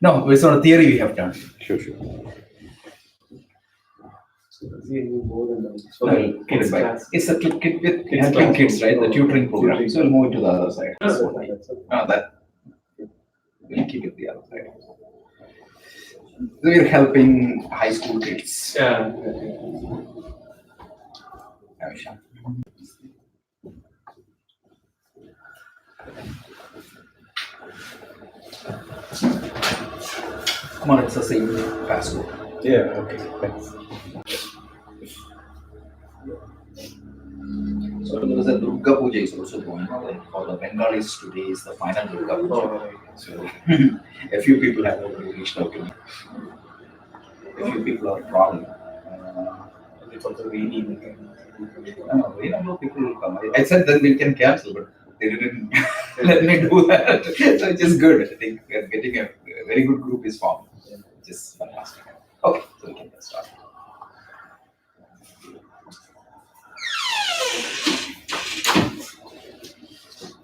No, it's not a theory we have done. Sure. Kids class. It's a kid with helping kids, right? The tutoring program. So we'll move it to the other side. That we'll keep it the other side. We're helping high school kids. Yeah. Come on, it's the same password. Yeah, okay, thanks. So there was a Durga Puja is also going on. Like for the Bengalis, today is the final Durga Puja. So a few people have already reached out to me. A few people are traveling. It's also rainy. We don't know people will come. I said that we can cancel, but they didn't let me do that. So it's just good. I think we are getting a very good group is formed. Which is fantastic. Okay, so we can get started.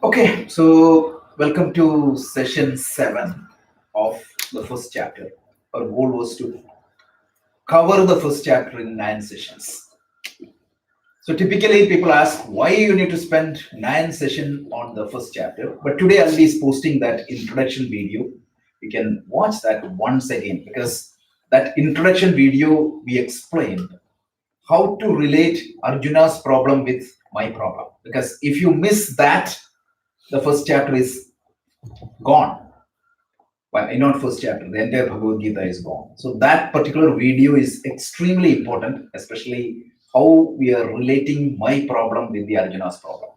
Okay, so welcome to session 7 of the first chapter. Our goal was to cover the first chapter in 9 sessions. So typically people ask why you need to spend 9 sessions on the first chapter. But today I'll be posting that introduction video. You can watch that once again because that introduction video we explained how to relate Arjuna's problem with my problem. Because if you miss that, the first chapter is gone. Well, not first chapter, the entire Bhagavad Gita is gone. So that particular video is extremely important, especially how we are relating my problem with the Arjuna's problem.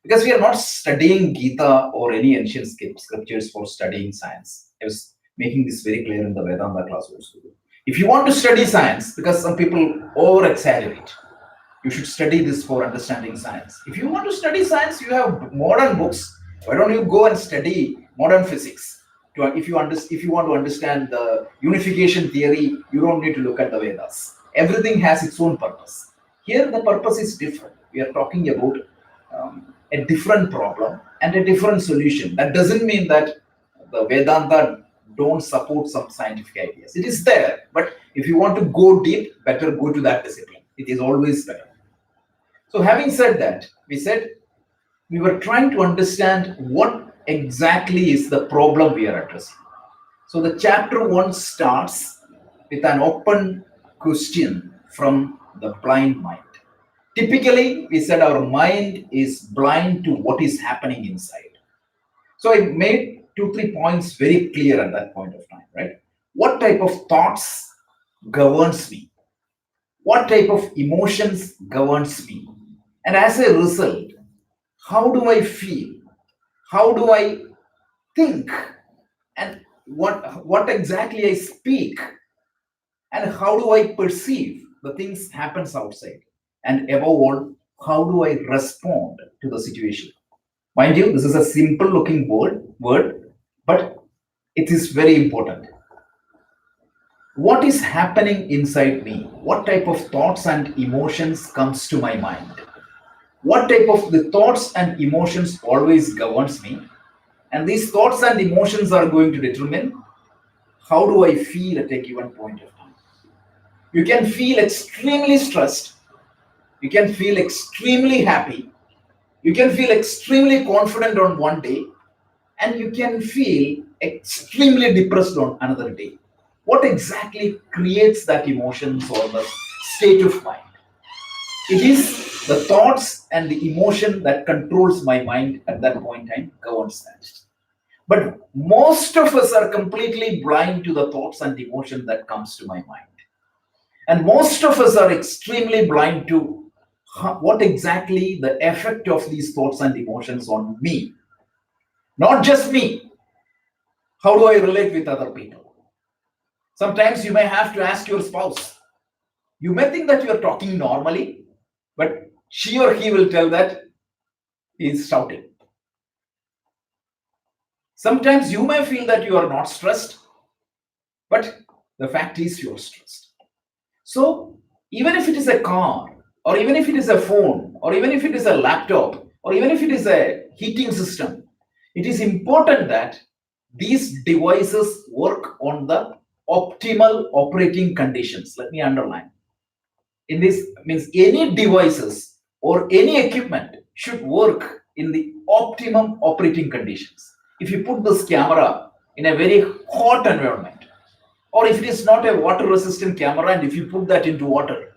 Because we are not studying Gita or any ancient scriptures for studying science. I was making this very clear in the Vedanta class also. If you want to study science, because some people over-exaggerate, you should study this for understanding science. If you want to study science, you have modern books. Why don't you go and study modern physics? If you want to understand the unification theory, you don't need to look at the Vedas. Everything has its own purpose. Here, the purpose is different. We are talking about a different problem and a different solution. That doesn't mean that the Vedanta don't support some scientific ideas. It is there, but if you want to go deep, better go to that discipline. It is always better. So having said that, we said we were trying to understand what exactly is the problem we are addressing. So the chapter 1 starts with an open question from the blind mind. Typically, we said our mind is blind to what is happening inside. So I made 2-3 points very clear at that point of time, right? What type of thoughts governs me? What type of emotions governs me? And as a result, how do I feel? How do I think? And what exactly I speak? And how do I perceive the things happens outside? And above all, how do I respond to the situation? Mind you, this is a simple looking word, but it is very important. What is happening inside me? What type of thoughts and emotions comes to my mind? What type of the thoughts and emotions always governs me? And these thoughts and emotions are going to determine how do I feel at a given point of time. You can feel extremely stressed. You can feel extremely happy. You can feel extremely confident on one day, and you can feel extremely depressed on another day. What exactly creates that emotions or the state of mind? It is the thoughts and the emotion that controls my mind at that point in time governs that. But most of us are completely blind to the thoughts and emotion that comes to my mind. And most of us are extremely blind to what exactly the effect of these thoughts and emotions on me. Not just me. How do I relate with other people? Sometimes you may have to ask your spouse. You may think that you are talking normally, but she or he will tell that he is shouting. Sometimes you may feel that you are not stressed, but the fact is you are stressed. So even if it is a car, or even if it is a phone, or even if it is a laptop, or even if it is a heating system, it is important that these devices work on the optimal operating conditions. Let me underline. In this means any devices or any equipment should work in the optimum operating conditions. If you put this camera in a very hot environment, or if it is not a water resistant camera and if you put that into water,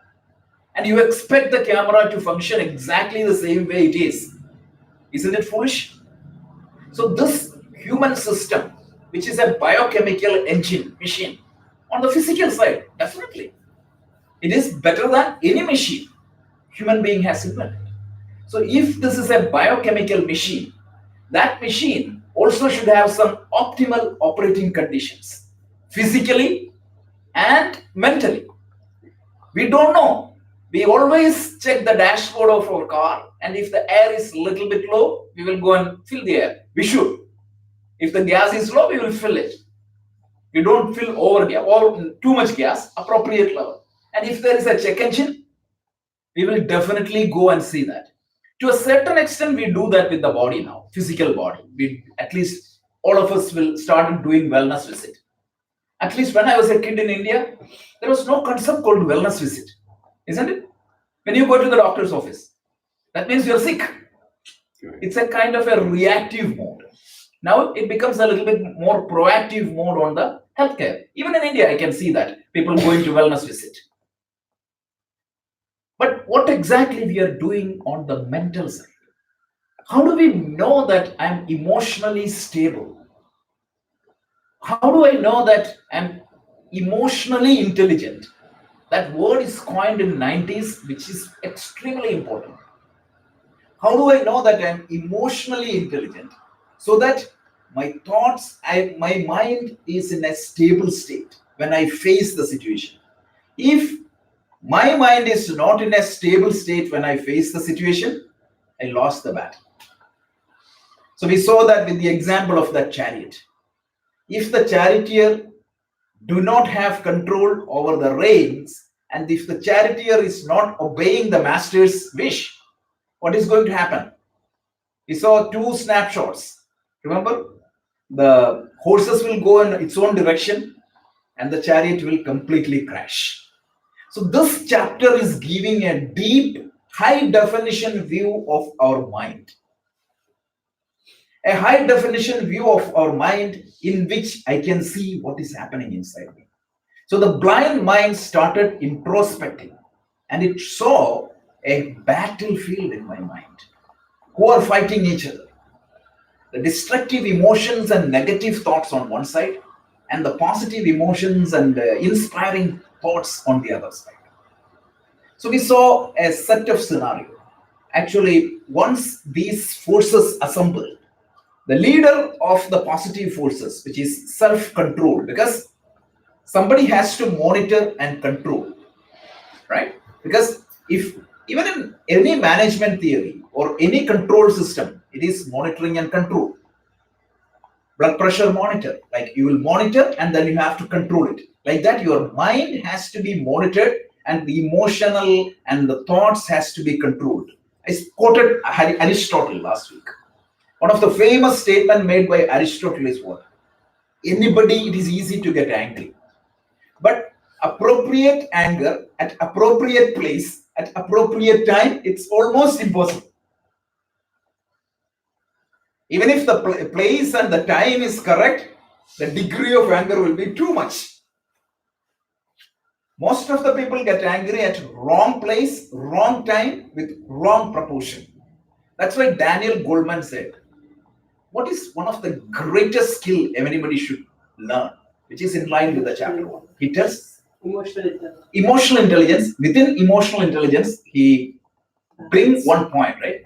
and you expect the camera to function exactly the same way it is, isn't it foolish? So this human system, which is a biochemical engine machine, on the physical side, definitely, it is better than any machine human being has invented. So if this is a biochemical machine, that machine also should have some optimal operating conditions, physically and mentally. We don't know. We always check the dashboard of our car, and if the air is a little bit low, we will go and fill the air. We should. If the gas is low, we will fill it. We don't fill over gas or too much gas, appropriate level. And if there is a check engine, we will definitely go and see that. To a certain extent, we do that with the body now, physical body. We at least all of us will start doing wellness visit. At least when I was a kid in India, there was no concept called wellness visit, isn't it? When you go to the doctor's office, that means you're sick. It's a kind of a reactive mode. Now it becomes a little bit more proactive mode on the healthcare. Even in India, I can see that people going to wellness visit. But what exactly we are doing on the mental side? How do we know that I'm emotionally stable? How do I know that I'm emotionally intelligent? That word is coined in 90s, which is extremely important. How do I know that I'm emotionally intelligent? So that my thoughts, my mind is in a stable state when I face the situation. If my mind is not in a stable state when I face the situation, I lost the battle. So we saw that with the example of that chariot. If the charioteer do not have control over the reins, and if the charioteer is not obeying the master's wish, what is going to happen? We saw two snapshots. Remember, the horses will go in its own direction and the chariot will completely crash. So this chapter is giving a deep, high definition view of our mind. A high definition view of our mind in which I can see what is happening inside me. So the blind mind started introspecting and it saw a battlefield in my mind who are fighting each other. The destructive emotions and negative thoughts on one side, and the positive emotions and inspiring thoughts on the other side. So we saw a set of scenario. Actually, once these forces assemble, the leader of the positive forces, which is self-control, because somebody has to monitor and control, right? Because if even in any management theory or any control system, it is monitoring and control. Blood pressure monitor, like you will monitor and then you have to control it. Like that, your mind has to be monitored and the emotional and the thoughts has to be controlled. I quoted Aristotle last week. One of the famous statement made by Aristotle is what? Anybody, it is easy to get angry. But appropriate anger at appropriate place at appropriate time, it's almost impossible. Even if the place and the time is correct, the degree of anger will be too much. Most of the people get angry at wrong place, wrong time, with wrong proportion. That's why Daniel Goleman said, what is one of the greatest skill anybody should learn, which is in line with the chapter 1. He tells emotional intelligence. Within emotional intelligence, he brings one point, right?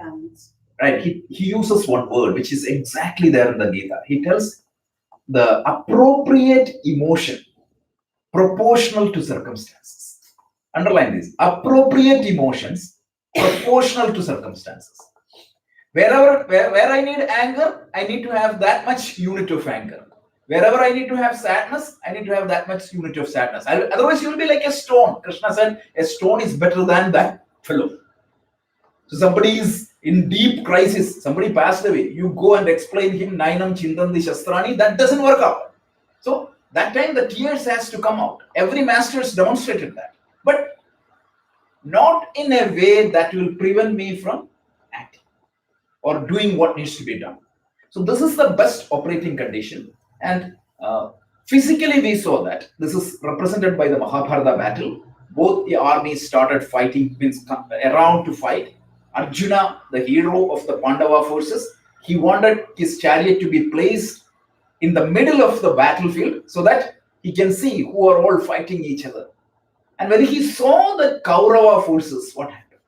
Right. He uses one word, which is exactly there in the Gita. He tells the appropriate emotion proportional to circumstances. Underline this. Appropriate emotions proportional to circumstances. Where I need anger, I need to have that much unit of anger. Wherever I need to have sadness, I need to have that much unit of sadness. Otherwise, you will be like a stone. Krishna said, a stone is better than that fellow. So somebody is in deep crisis, somebody passed away, you go and explain him Nainam Chintandi Shastrani, that doesn't work out. So that time the tears has to come out. Every master has demonstrated that. But not in a way that will prevent me from acting or doing what needs to be done. So this is the best operating condition. And physically we saw that. This is represented by the Mahabharata battle. Both the armies started fighting, means around to fight. Arjuna, the hero of the Pandava forces, he wanted his chariot to be placed in the middle of the battlefield so that he can see who are all fighting each other. And when he saw the Kaurava forces, what happened?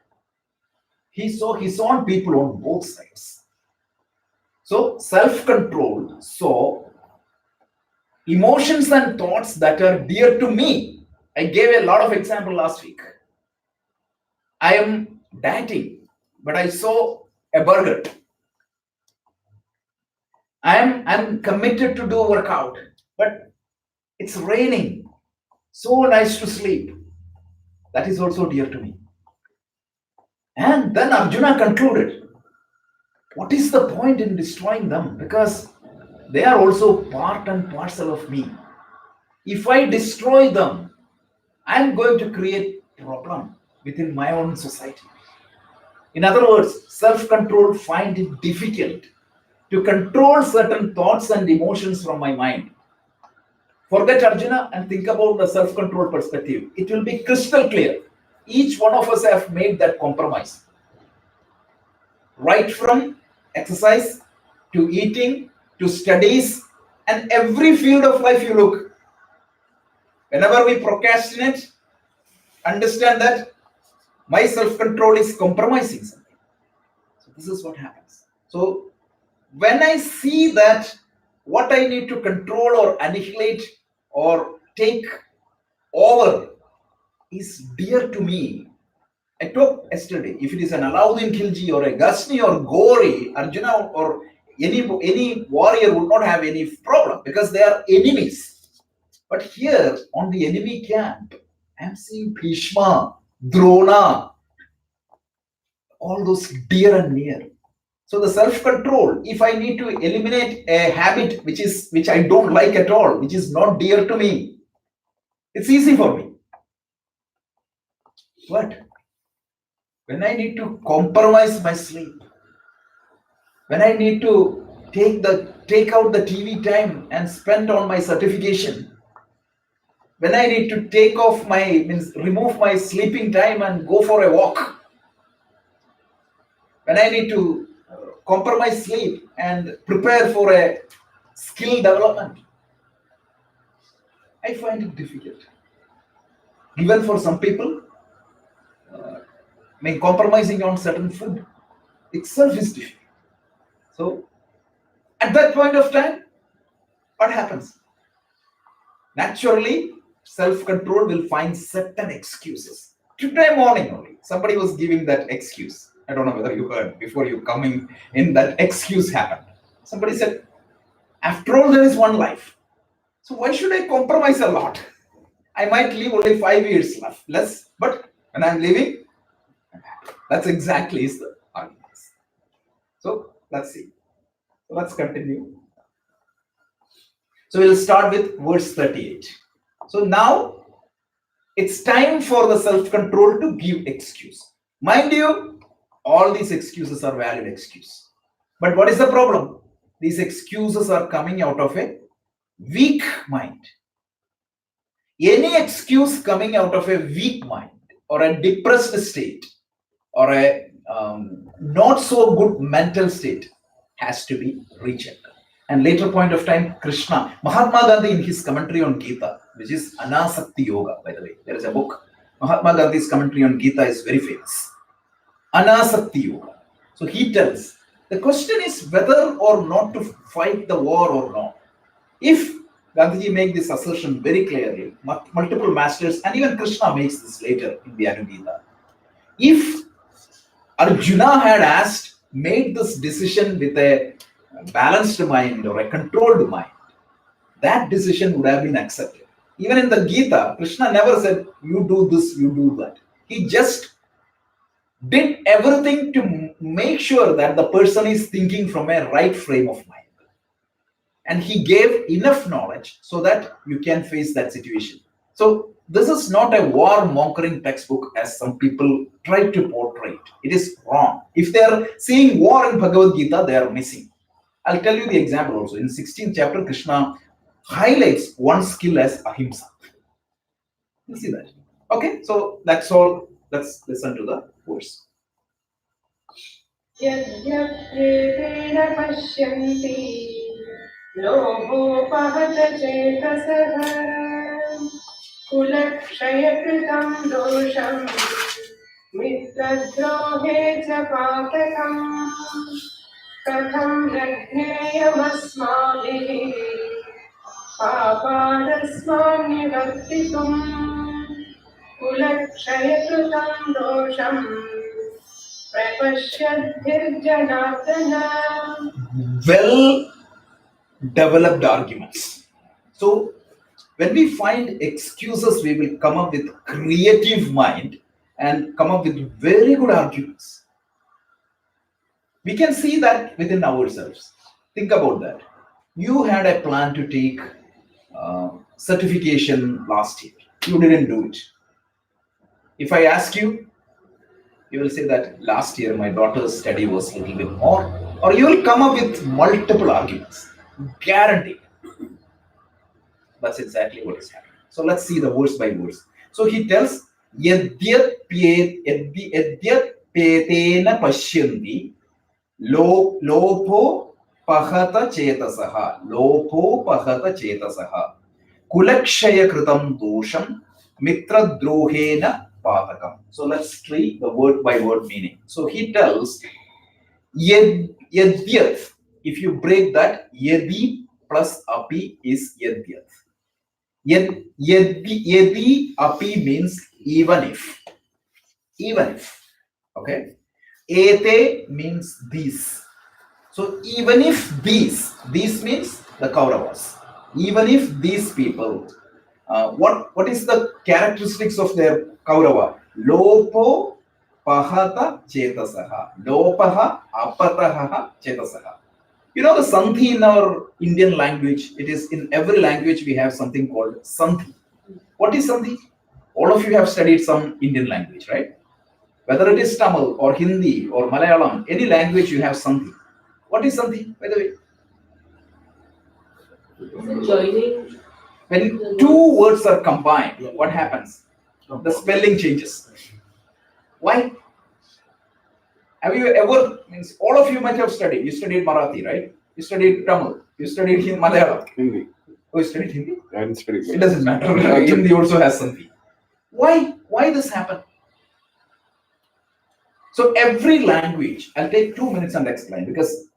He saw people on both sides. So self-control saw emotions and thoughts that are dear to me. I gave a lot of example last week. I am dieting, but I saw a burger. I'm committed to do workout, but it's raining. So nice to sleep. That is also dear to me. And then Arjuna concluded, what is the point in destroying them? Because they are also part and parcel of me. If I destroy them, I'm going to create problem within my own society. In other words, self-control find it difficult to control certain thoughts and emotions from my mind. Forget Arjuna and think about the self-control perspective. It will be crystal clear. Each one of us have made that compromise. Right from exercise to eating to studies and every field of life you look. Whenever we procrastinate, understand that my self-control is compromising something. So this is what happens. So when I see that what I need to control or annihilate or take over is dear to me. I talked yesterday, if it is an Alauddin Khilji or a Ghazni or Gori, Arjuna or any warrior would not have any problem because they are enemies. But here on the enemy camp, I'm seeing Bhishma, Drona, all those dear and near. So the self-control, if I need to eliminate a habit which I don't like at all, which is not dear to me, it's easy for me. But when I need to compromise my sleep, when I need to take out the TV time and spend on my certification, when I need to remove my sleeping time and go for a walk, when I need to compromise sleep and prepare for a skill development, I find it difficult. Even for some people, compromising on certain food itself is difficult. So at that point of time, what happens? Naturally, self-control will find certain excuses. Today morning only, somebody was giving that excuse. I don't know whether you heard before you coming in that excuse happened. Somebody said, after all, there is one life. So why should I compromise a lot? I might live only 5 years less, but when I'm living, that's exactly is the argument. So let's see. So let's continue. So we'll start with verse 38. So now it's time for the self-control to give excuse. Mind you, all these excuses are valid excuses. But what is the problem? These excuses are coming out of a weak mind. Any excuse coming out of a weak mind or a depressed state or a not so good mental state has to be rejected. And later point of time, Krishna, Mahatma Gandhi in his commentary on Gita, which is Anasakti Yoga, by the way, there is a book. Mahatma Gandhi's commentary on Gita is very famous. Anasakti Yoga. So he tells, the question is whether or not to fight the war or not. If Gandhiji makes this assertion very clearly, multiple masters, and even Krishna makes this later in the Anugita. If Arjuna had made this decision with a balanced mind or a controlled mind, that decision would have been accepted. Even in the Gita, Krishna never said, you do this, you do that. He just did everything to make sure that the person is thinking from a right frame of mind. And he gave enough knowledge so that you can face that situation. So this is not a war mongering textbook as some people try to portray it. It is wrong. If they are seeing war in Bhagavad Gita, they are missing. I'll tell you the example also. In 16th chapter, Krishna highlights one skill as ahimsa. You see that? Okay, so that's all. Let's listen to the verse. यद्यप्येतेन पश्यन्ति लोभोपहत चेतसः कुलक्षयकृतं दोषम् मित्रद्रोहे च पातकम् कथं न ज्ञेयमस्माभिः पापादस्मान्निवर्तितुम् कुलक्षयकृतं दोषम् Well developed arguments. So when we find excuses, we will come up with creative mind and come up with very good arguments. We can see that within ourselves. Think about that. You had a plan to take certification last year. You didn't do it. If I ask you, you will say that last year my daughter's study was a little bit more, or you will come up with multiple arguments. Guaranteed. That's exactly what is happening. So let's see the verse by verse. So he tells, Yadyat petena pashyanti lopo pahata chetasaha kulakshaya kritam dosham mitra drohena patakam. So let's treat the word by word meaning. So he tells, Yadyat, if you break that, yadi plus api is yadyat. Yadi api means even if. Even if. Okay. Ete means these. So even if these means the Kauravas. Even if these people, what is the characteristics of their Kaurava? Lopo pahata chetasaha. Lopaha apataha chetasaha. You know the Sandhi in our Indian language, it is in every language we have something called Sandhi. What is Sandhi? All of you have studied some Indian language, right? Whether it is Tamil or Hindi or Malayalam, any language you have Sandhi. What is Sandhi, by the way? joining. When two words are combined, what happens? The spelling changes. Why? Have you ever, means all of you might have studied. You studied Marathi, right? You studied Tamil. You studied Malayalam. Hindi. Oh, you studied Hindi? I didn't study. It doesn't matter. Hindi also has Sandhi. Why? Why this happen? So every language, I'll take 2 minutes and explain because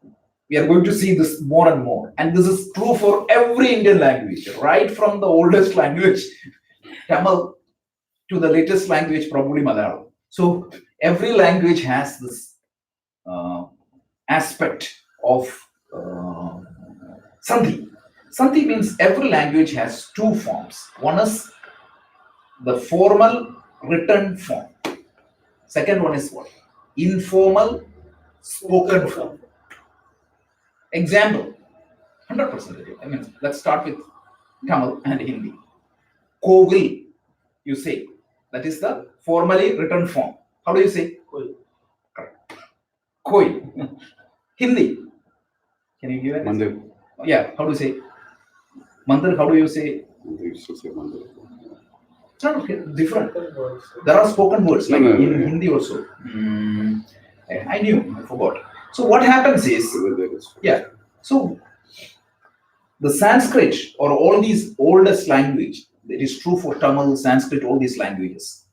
we are going to see this more and more. And this is true for every Indian language, right from the oldest language, Tamil, to the latest language, probably Malayalam. So every language has this aspect of Sandhi. Sandhi means every language has two forms. One is the formal written form. Second one is what? Informal spoken form. Example, 100%. I mean, let's start with Tamil and Hindi. Kovil, you say. That is the formally written form. How do you say? Koi. Correct. Koi. Hindi. Can you give it? Mandir. Yeah, how do you say? Mandir, how do you say? They used to say Mandir. It's not okay, different. There are spoken words like in Hindi also. I knew, I forgot. So what happens is, yeah. So the Sanskrit or all these oldest language, it is true for Tamil, Sanskrit, all these languages.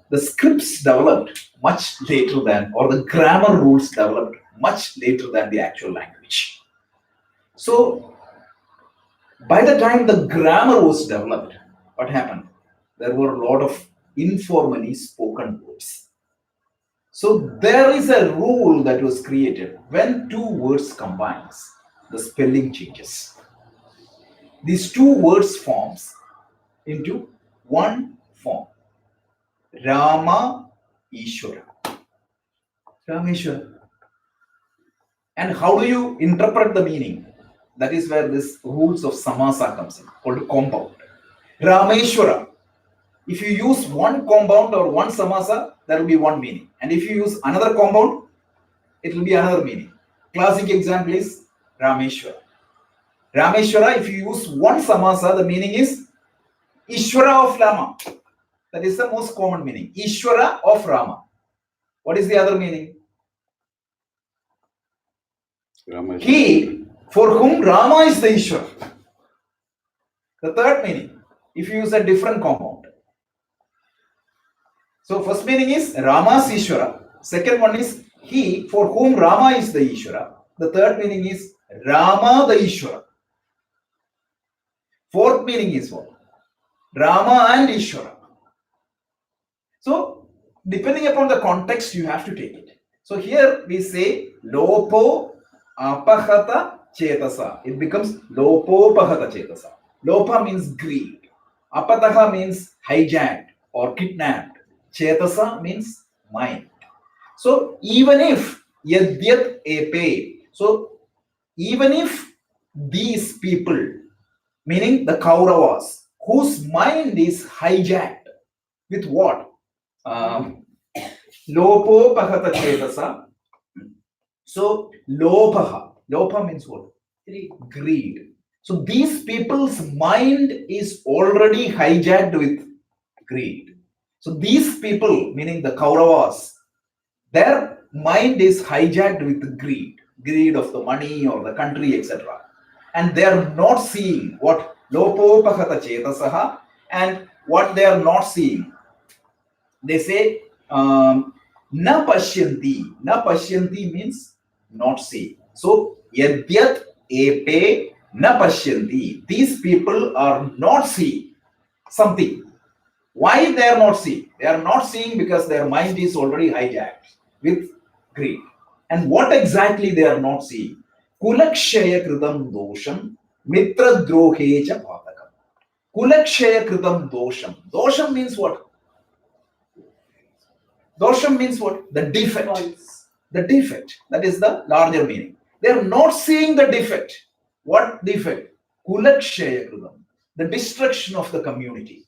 The scripts developed much later than, or the grammar rules developed much later than the actual language. So by the time the grammar was developed, what happened? There were a lot of informally spoken words. So there is a rule that was created. When two words combines, the spelling changes. These two words forms into one form. Rama Ishwara. Rameshwara. And how do you interpret the meaning? That is where this rules of samasa comes in, called compound. Rameshwara. If you use one compound or one samasa, there will be one meaning. And if you use another compound, it will be another meaning. Classic example is Rameshwara. Rameshwara, if you use one samasa, the meaning is Ishwara of Rama. That is the most common meaning. Ishwara of Rama. What is the other meaning? He for whom Rama is the Ishwara. The third meaning, if you use a different compound. So first meaning is Rama's Ishwara. Second one is he for whom Rama is the Ishwara. The third meaning is Rama the Ishwara. Fourth meaning is what? Rama and Ishwara. So depending upon the context, you have to take it. So here we say Lopo Apahata Chetasa. It becomes Lopo Pahata Chetasa. Lopa means greed. Apataha means hijacked or kidnapped. Chetasa means mind. So even if Yadyat Epe, so even if these people, meaning the Kauravas, whose mind is hijacked with what? Lopo Pahata Chetasa. So Lopa means what? Greed. So these people's mind is already hijacked with greed. So these people, meaning the Kauravas, their mind is hijacked with greed of the money or the country, etc. And they are not seeing what Lopopahata Chetasaha, and what they are not seeing. They say Na Pashyanti. Na Pashyanti means not seeing. So Yadyat Epe Na Pashyanti. These people are not seeing something. Why they are not seeing? They are not seeing because their mind is already hijacked with greed. And what exactly they are not seeing? Kulakshaya Kritam Dosham Mitra Drohecha Padakam. Kulakshaya Kritam Dosham. Dosham means what? Dosham means what? The defect. The defect. That is the larger meaning. They are not seeing the defect. What defect? Kulakshaya Kritam. The destruction of the community.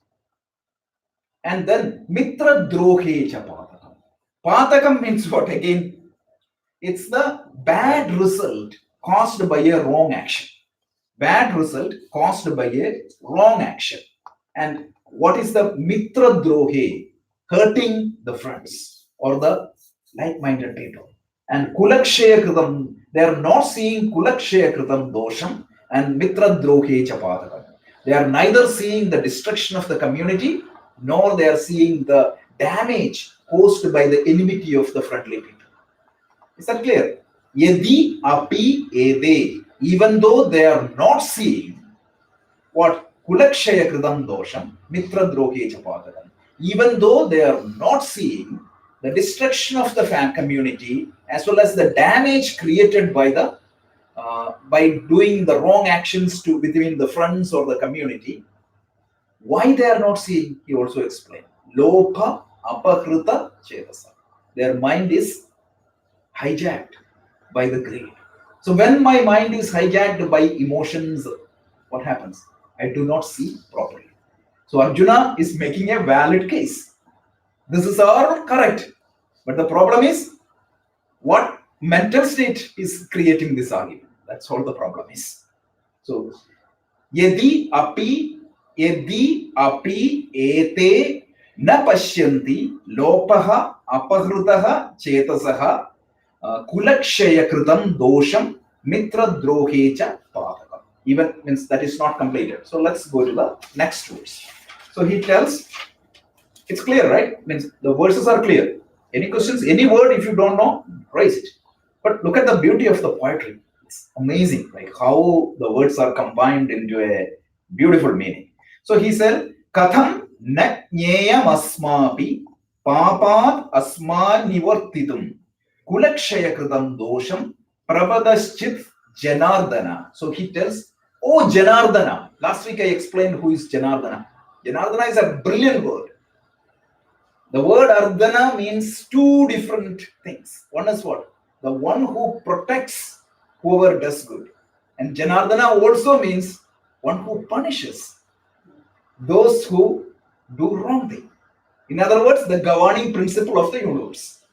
And then Mitra Drohecha Padakam. Padakam means what again? It's the bad result caused by a wrong action. Bad result caused by a wrong action. And what is the Mitra Drohe? Hurting the friends or the like-minded people. And Kulakshaya Kritam, they are not seeing Kulakshaya Kritam Dosham and Mitra Drohe Chapadakam. They are neither seeing the destruction of the community, nor they are seeing the damage caused by the enmity of the friendly people. Is that clear? Yadi api ede. Even though they are not seeing what Kulakshaya Kritam Dosham, Mitra Drohe Chapadakam. Even though they are not seeing the destruction of the fan community as well as the damage created by the by doing the wrong actions to between the friends or the community, why they are not seeing, he also explained. Lopa apakrita chetasa. Their mind is hijacked by the greed. So when my mind is hijacked by emotions, what happens? I do not see properly. So Arjuna is making a valid case. This is all correct. But the problem is, what mental state is creating this argument? That's all the problem is. So, yadi api ete na pashyanti lopaha apahrutaha chetasaha kulakshaya kritam dosham mitra drohecha padakam. Even means that is not completed. So let's go to the next verse. So he tells, it's clear, right? Means the verses are clear. Any questions, any word, if you don't know, raise it. But look at the beauty of the poetry. It's amazing, like how the words are combined into a beautiful meaning. So he said, Katham na jneyam asmapi papat asman nivartitum kulakshaya kritam dosham prabadaschit janardana. So he tells, oh Janardana. Last week I explained who is Janardana. Janardana is a brilliant word. The word Ardhana means two different things. One is what? The one who protects whoever does good. And Janardana also means one who punishes those who do wrong thing. In other words, the governing principle of the universe.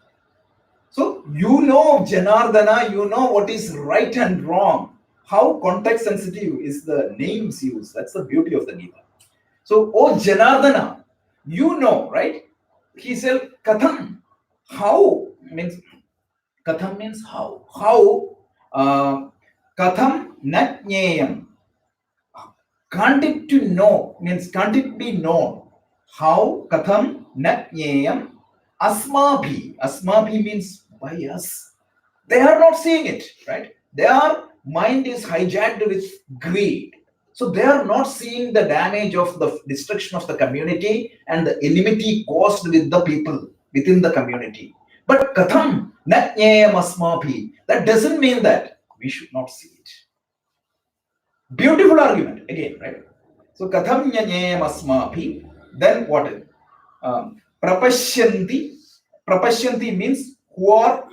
So you know Janardana, you know what is right and wrong. How context sensitive is the names used. That's the beauty of the Gita. So, oh Janardana, you know, right? He said, Katham. How means Katham means how. How Katham nat jneyam. Can't it to know means can't it be known? How Katham nat jneyam asmabhi. Asmabhi means by us. They are not seeing it, right? Their mind is hijacked with greed. So they are not seeing the damage of the destruction of the community and the enmity caused with the people within the community. But katham natnyayam asmabhi, that doesn't mean that we should not see it. Beautiful argument again, right? So katham nyayam asmabhi, then what? Prapashyanti. Prapashyanti means who are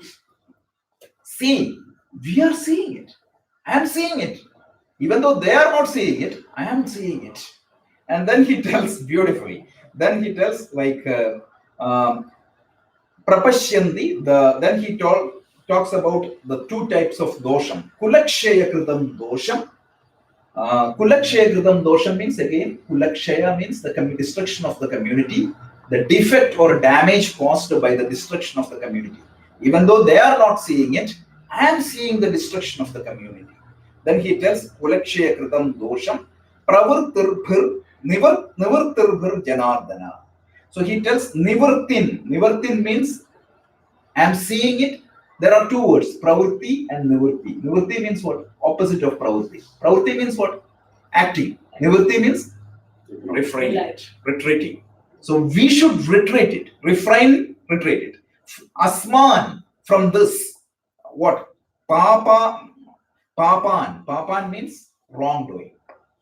seeing. We are seeing it. I am seeing it. Even though they are not seeing it, I am seeing it. And then he tells beautifully. Then he tells like prapashyanti. Then he talks about the two types of dosham. Kulakshaya kritam dosham. Kulakshaya kritam dosham means again kulakshaya means the destruction of the community, the defect or damage caused by the destruction of the community. Even though they are not seeing it, I am seeing the destruction of the community. Then he tells Kulakshaya kritam dosham pravurtirbhir nivartirbhir janardana. So he tells nivartin. Nivartin means I am seeing it. There are two words, pravurti and nivarti. Nivarti means what? Opposite of pravurti. Pravurti means what? Acting. Nivarti means refraining, retreating. So we should retreat it, refrain, retreat it. Asman, from this, what? Papan means wrongdoing.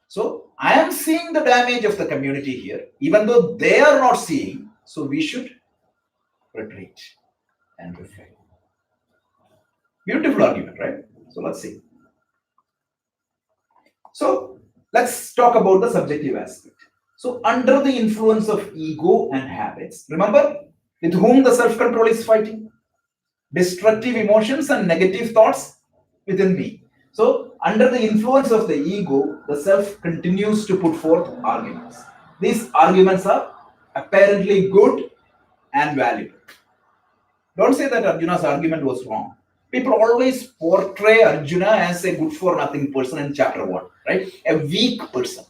So I am seeing the damage of the community here, even though they are not seeing. So we should retreat and refrain. Beautiful argument, right? So let's see. So let's talk about the subjective aspect. So under the influence of ego and habits, remember with whom the self-control is fighting? Destructive emotions and negative thoughts within me. So under the influence of the ego, the self continues to put forth arguments. These arguments are apparently good and valuable. Don't say that Arjuna's argument was wrong. People always portray Arjuna as a good for nothing person in chapter 1, right? A weak person.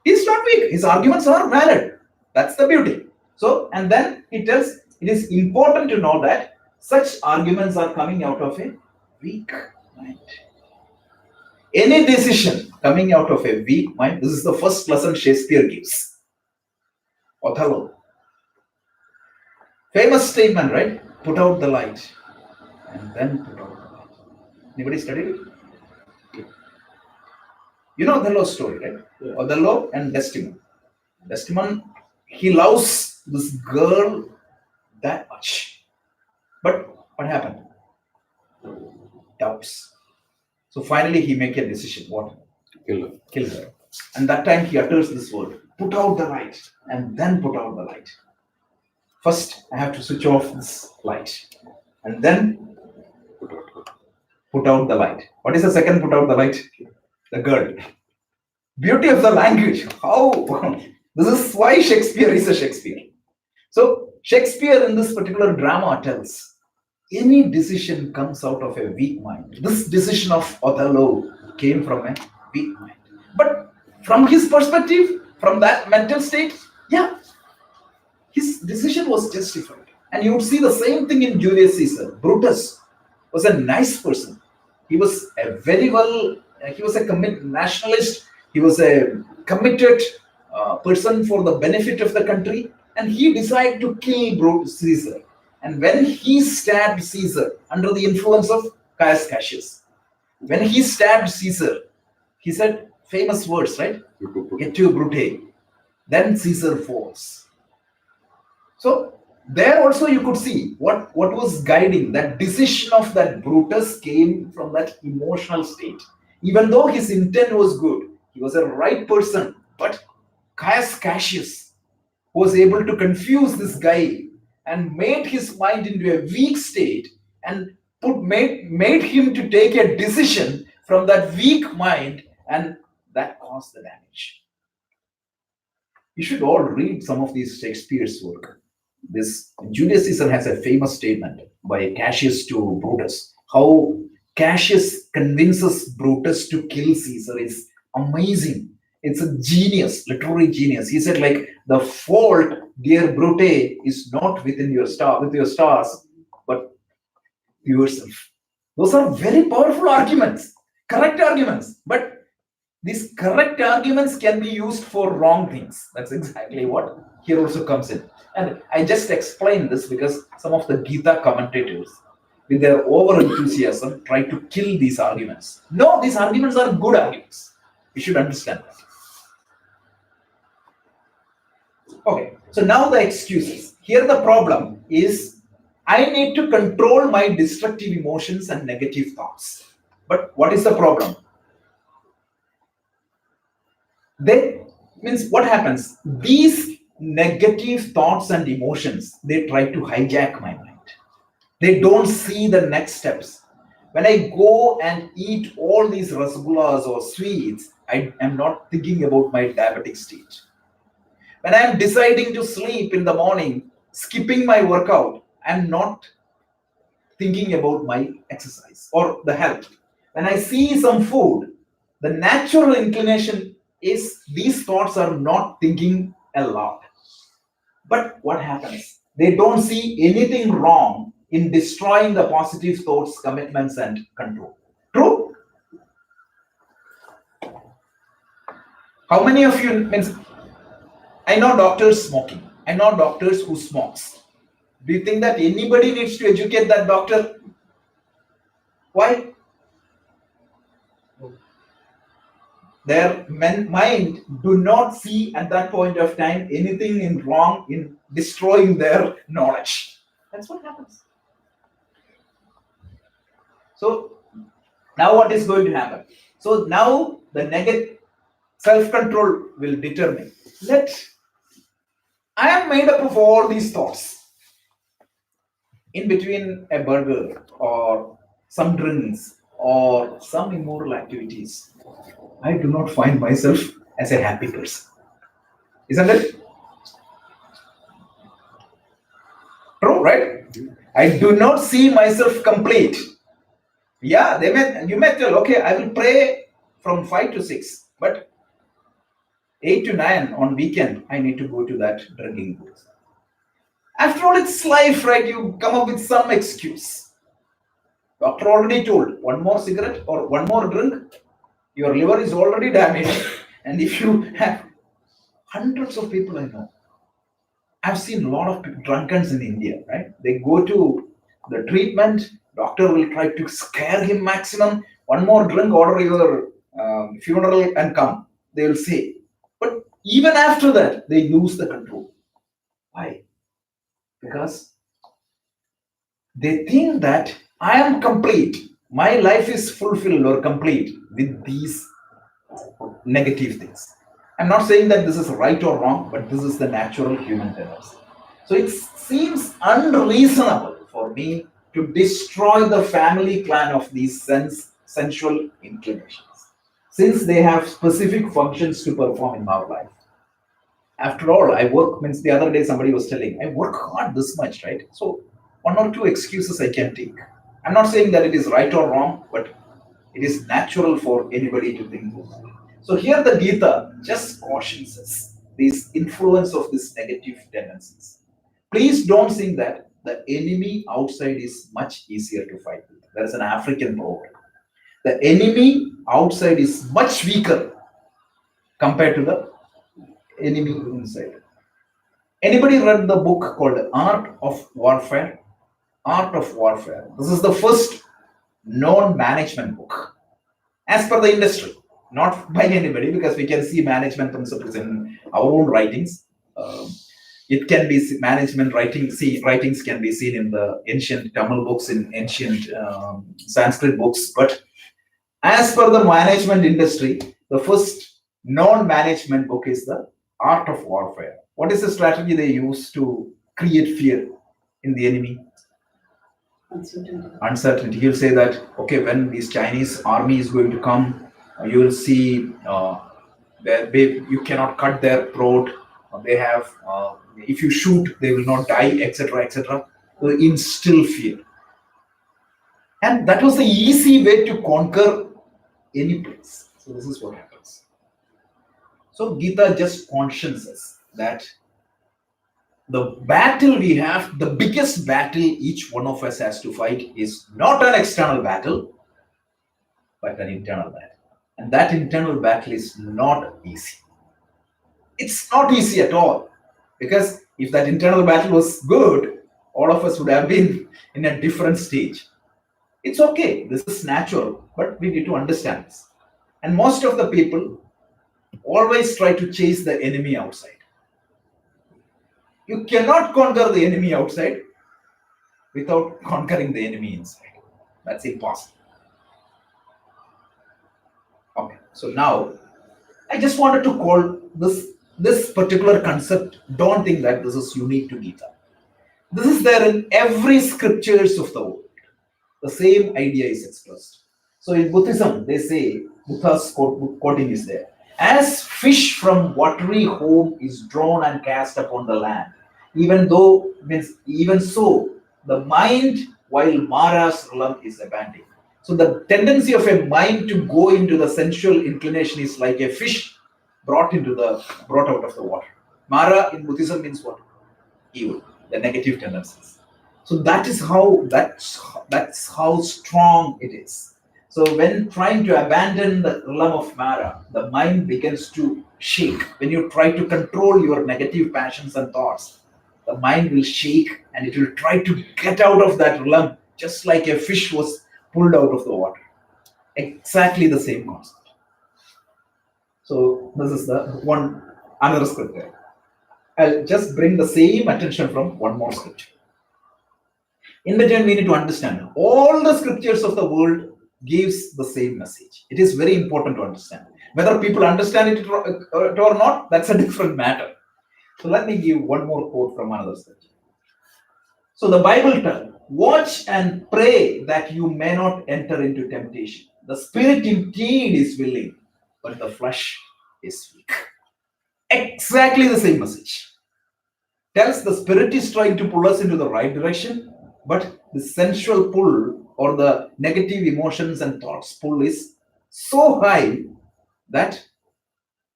He's not weak. His arguments are valid. That's the beauty. So, and then he tells it is important to know that such arguments are coming out of a weak mind. Any decision coming out of a weak mind, this is the first lesson Shakespeare gives. Othello. Famous statement, right? Put out the light and then put out the light. Anybody studied it? You know Othello's story, right? Yeah. Othello and Desdemona. Desdemona, he loves this girl that much. But what happened? Doubts. So finally he make a decision. What? Kill her. And that time he utters this word. Put out the light and then put out the light. First, I have to switch off this light. And then put out the light. What is the second put out the light? The girl. Beauty of the language. How? This is why Shakespeare is a Shakespeare. So Shakespeare in this particular drama tells any decision comes out of a weak mind. This decision of Othello came from a weak mind. But from his perspective, from that mental state, yeah, his decision was justified. And you would see the same thing in Julius Caesar. Brutus was a nice person. He was a very well, he was a nationalist. He was a committed person for the benefit of the country. And he decided to kill Caesar. And when he stabbed Caesar under the influence of Caius Cassius, when he stabbed Caesar, he said famous words, right? Et tu, Brute. Then Caesar falls. So There also you could see what was guiding that decision of that Brutus came from that emotional state. Even though his intent was good, he was a right person, but Caius Cassius was able to confuse this guy and made his mind into a weak state and made him to take a decision from that weak mind, and that caused the damage. You should all read some of these Shakespeare's work. This Julius Caesar has a famous statement by Cassius to Brutus. How Cassius convinces Brutus to kill Caesar is amazing. It's a genius, literary genius. He said, like, the fault, dear Brute, is not within your star, with your stars, but yourself. Those are very powerful arguments, correct arguments, but these correct arguments can be used for wrong things. That's exactly what here also comes in. And I just explained this because some of the Gita commentators, with their over enthusiasm, try to kill these arguments. No, these arguments are good arguments. You should understand that. Okay, so now the excuses. Here the problem is I need to control my destructive emotions and negative thoughts. But what is the problem? Then means what happens? These negative thoughts and emotions, they try to hijack my mind. They don't see the next steps. When I go and eat all these rasgullas or sweets, I am not thinking about my diabetic state. When I am deciding to sleep in the morning, skipping my workout, I am not thinking about my exercise or the health. When I see some food, the natural inclination is these thoughts are not thinking a lot. But what happens? They don't see anything wrong in destroying the positive thoughts, commitments, and control. True? How many of you means I know doctors smoking. I know doctors who smokes. Do you think that anybody needs to educate that doctor? Why? Their mind do not see at that point of time anything in wrong in destroying their knowledge. That's what happens. So now what is going to happen? So now the negative self-control will determine. I am made up of all these thoughts. In between a burger or some drinks or some immoral activities, I do not find myself as a happy person. Isn't it? True, right? I do not see myself complete. Yeah, you may tell, okay, I will pray from 5 to 6, but 8 to 9 on weekend, I need to go to that drinking booth. After all, it's life, right? You come up with some excuse. Doctor already told, one more cigarette or one more drink, your liver is already damaged. And if you have hundreds of people I know, I've seen a lot of people, drunkards in India, right? They go to the treatment, doctor will try to scare him maximum. One more drink, order your funeral and come, they will say. But even after that, they lose the control. Why? Because they think that I am complete. My life is fulfilled or complete with these negative things. I'm not saying that this is right or wrong, but this is the natural human tendency. So it seems unreasonable for me to destroy the family clan of these sensual inclinations, since they have specific functions to perform in our life. After all, I work, means the other day somebody was telling, I work hard this much, right? So one or two excuses I can take. I'm not saying that it is right or wrong, but it is natural for anybody to think this. So here the Gita just cautions us this influence of these negative tendencies. Please don't think that the enemy outside is much easier to fight with. There is an African proverb. The enemy outside is much weaker compared to the enemy inside. Anybody read the book called Art of Warfare? Art of Warfare. This is the first known management book as per the industry, not by anybody, because we can see management principles in our own writings. It can be management writing. See, writings can be seen in the ancient Tamil books, in ancient Sanskrit books. But as per the management industry, the first non-management book is the Art of Warfare. What is the strategy they use to create fear in the enemy? Uncertainty. He'll say that, okay, when this Chinese army is going to come, you will see that you cannot cut their throat. They have, if you shoot, they will not die, etc., etc. To instill fear. And that was the easy way to conquer any place. So this is what happens. So Gita just cautions us that the battle we have, the biggest battle each one of us has to fight is not an external battle, but an internal battle. And that internal battle is not easy. It's not easy at all. Because if that internal battle was good, all of us would have been in a different stage. It's okay, this is natural, but we need to understand this. And most of the people always try to chase the enemy outside. You cannot conquer the enemy outside without conquering the enemy inside. That's impossible. Okay, so now I just wanted to call this particular concept. Don't think that this is unique to Gita. This is there in every scriptures of the world. The same idea is expressed. So in Buddhism, they say, Buddha's quoting is there. As fish from watery home is drawn and cast upon the land, even so, the mind while Mara's realm is abandoned. So the tendency of a mind to go into the sensual inclination is like a fish brought out of the water. Mara in Buddhism means what? Evil, the negative tendencies. So that's how strong it is. So when trying to abandon the realm of Mara, the mind begins to shake. When you try to control your negative passions and thoughts, the mind will shake and it will try to get out of that realm, just like a fish was pulled out of the water. Exactly the same concept. So this is another scripture. I'll just bring the same attention from one more scripture. In between, we need to understand all the scriptures of the world gives the same message. It is very important to understand. Whether people understand it or not, that's a different matter. So let me give one more quote from another scripture. So the Bible tells, watch and pray that you may not enter into temptation. The spirit indeed is willing, but the flesh is weak. Exactly the same message. Tells the spirit is trying to pull us into the right direction, but the sensual pull or the negative emotions and thoughts pull is so high that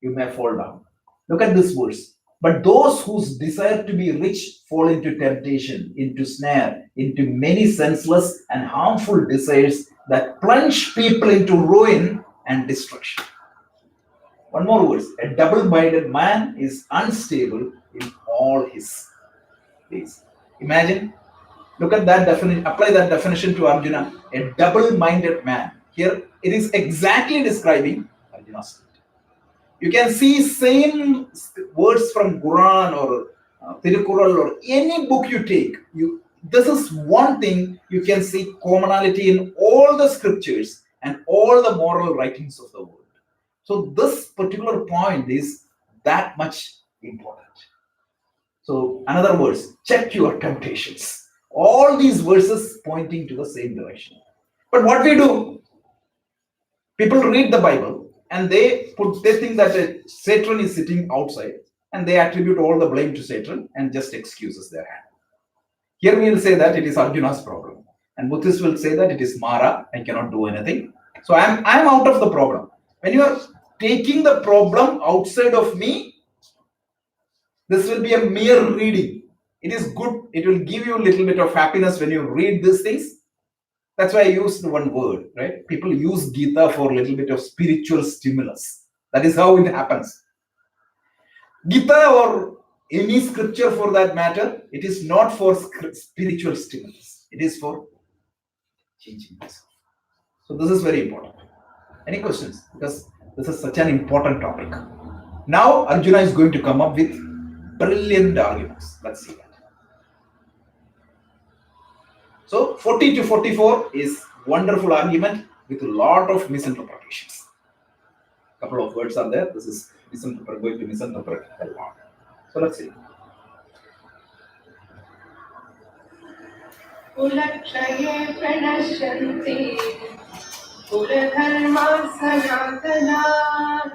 you may fall down. Look at this verse. But those whose desire to be rich fall into temptation, into snare, into many senseless and harmful desires that plunge people into ruin and destruction. One more verse. A double-minded man is unstable in all his ways. Imagine, look at that definition, apply that definition to Arjuna. A double-minded man. Here it is exactly describing Arjuna's state. You can see same words from Quran or Tirukural or any book you take. This is one thing you can see commonality in all the scriptures and all the moral writings of the world. So this particular point is that much important. So another verse, check your temptations. All these verses pointing to the same direction. But what we do, people read the Bible and they think that Satan is sitting outside and they attribute all the blame to Satan and just excuses their hand. Here we will say that it is Arjuna's problem. And Buddhists will say that it is Mara, I cannot do anything. So I'm out of the problem. When you are taking the problem outside of me, this will be a mere reading. It is good. It will give you a little bit of happiness when you read these things. That's why I used one word, right? People use Gita for a little bit of spiritual stimulus. That is how it happens. Gita or any scripture for that matter, it is not for spiritual stimulus. It is for changing myself. So this is very important. Any questions? Because this is such an important topic. Now Arjuna is going to come up with brilliant arguments. Let's see that. So 40 to 44 is wonderful argument with a lot of misinterpretations. Couple of words are there. This is going to misinterpret a lot. So let's see. कुलक्षये प्रणश्यन्ति कुलधर्माः सनातनाः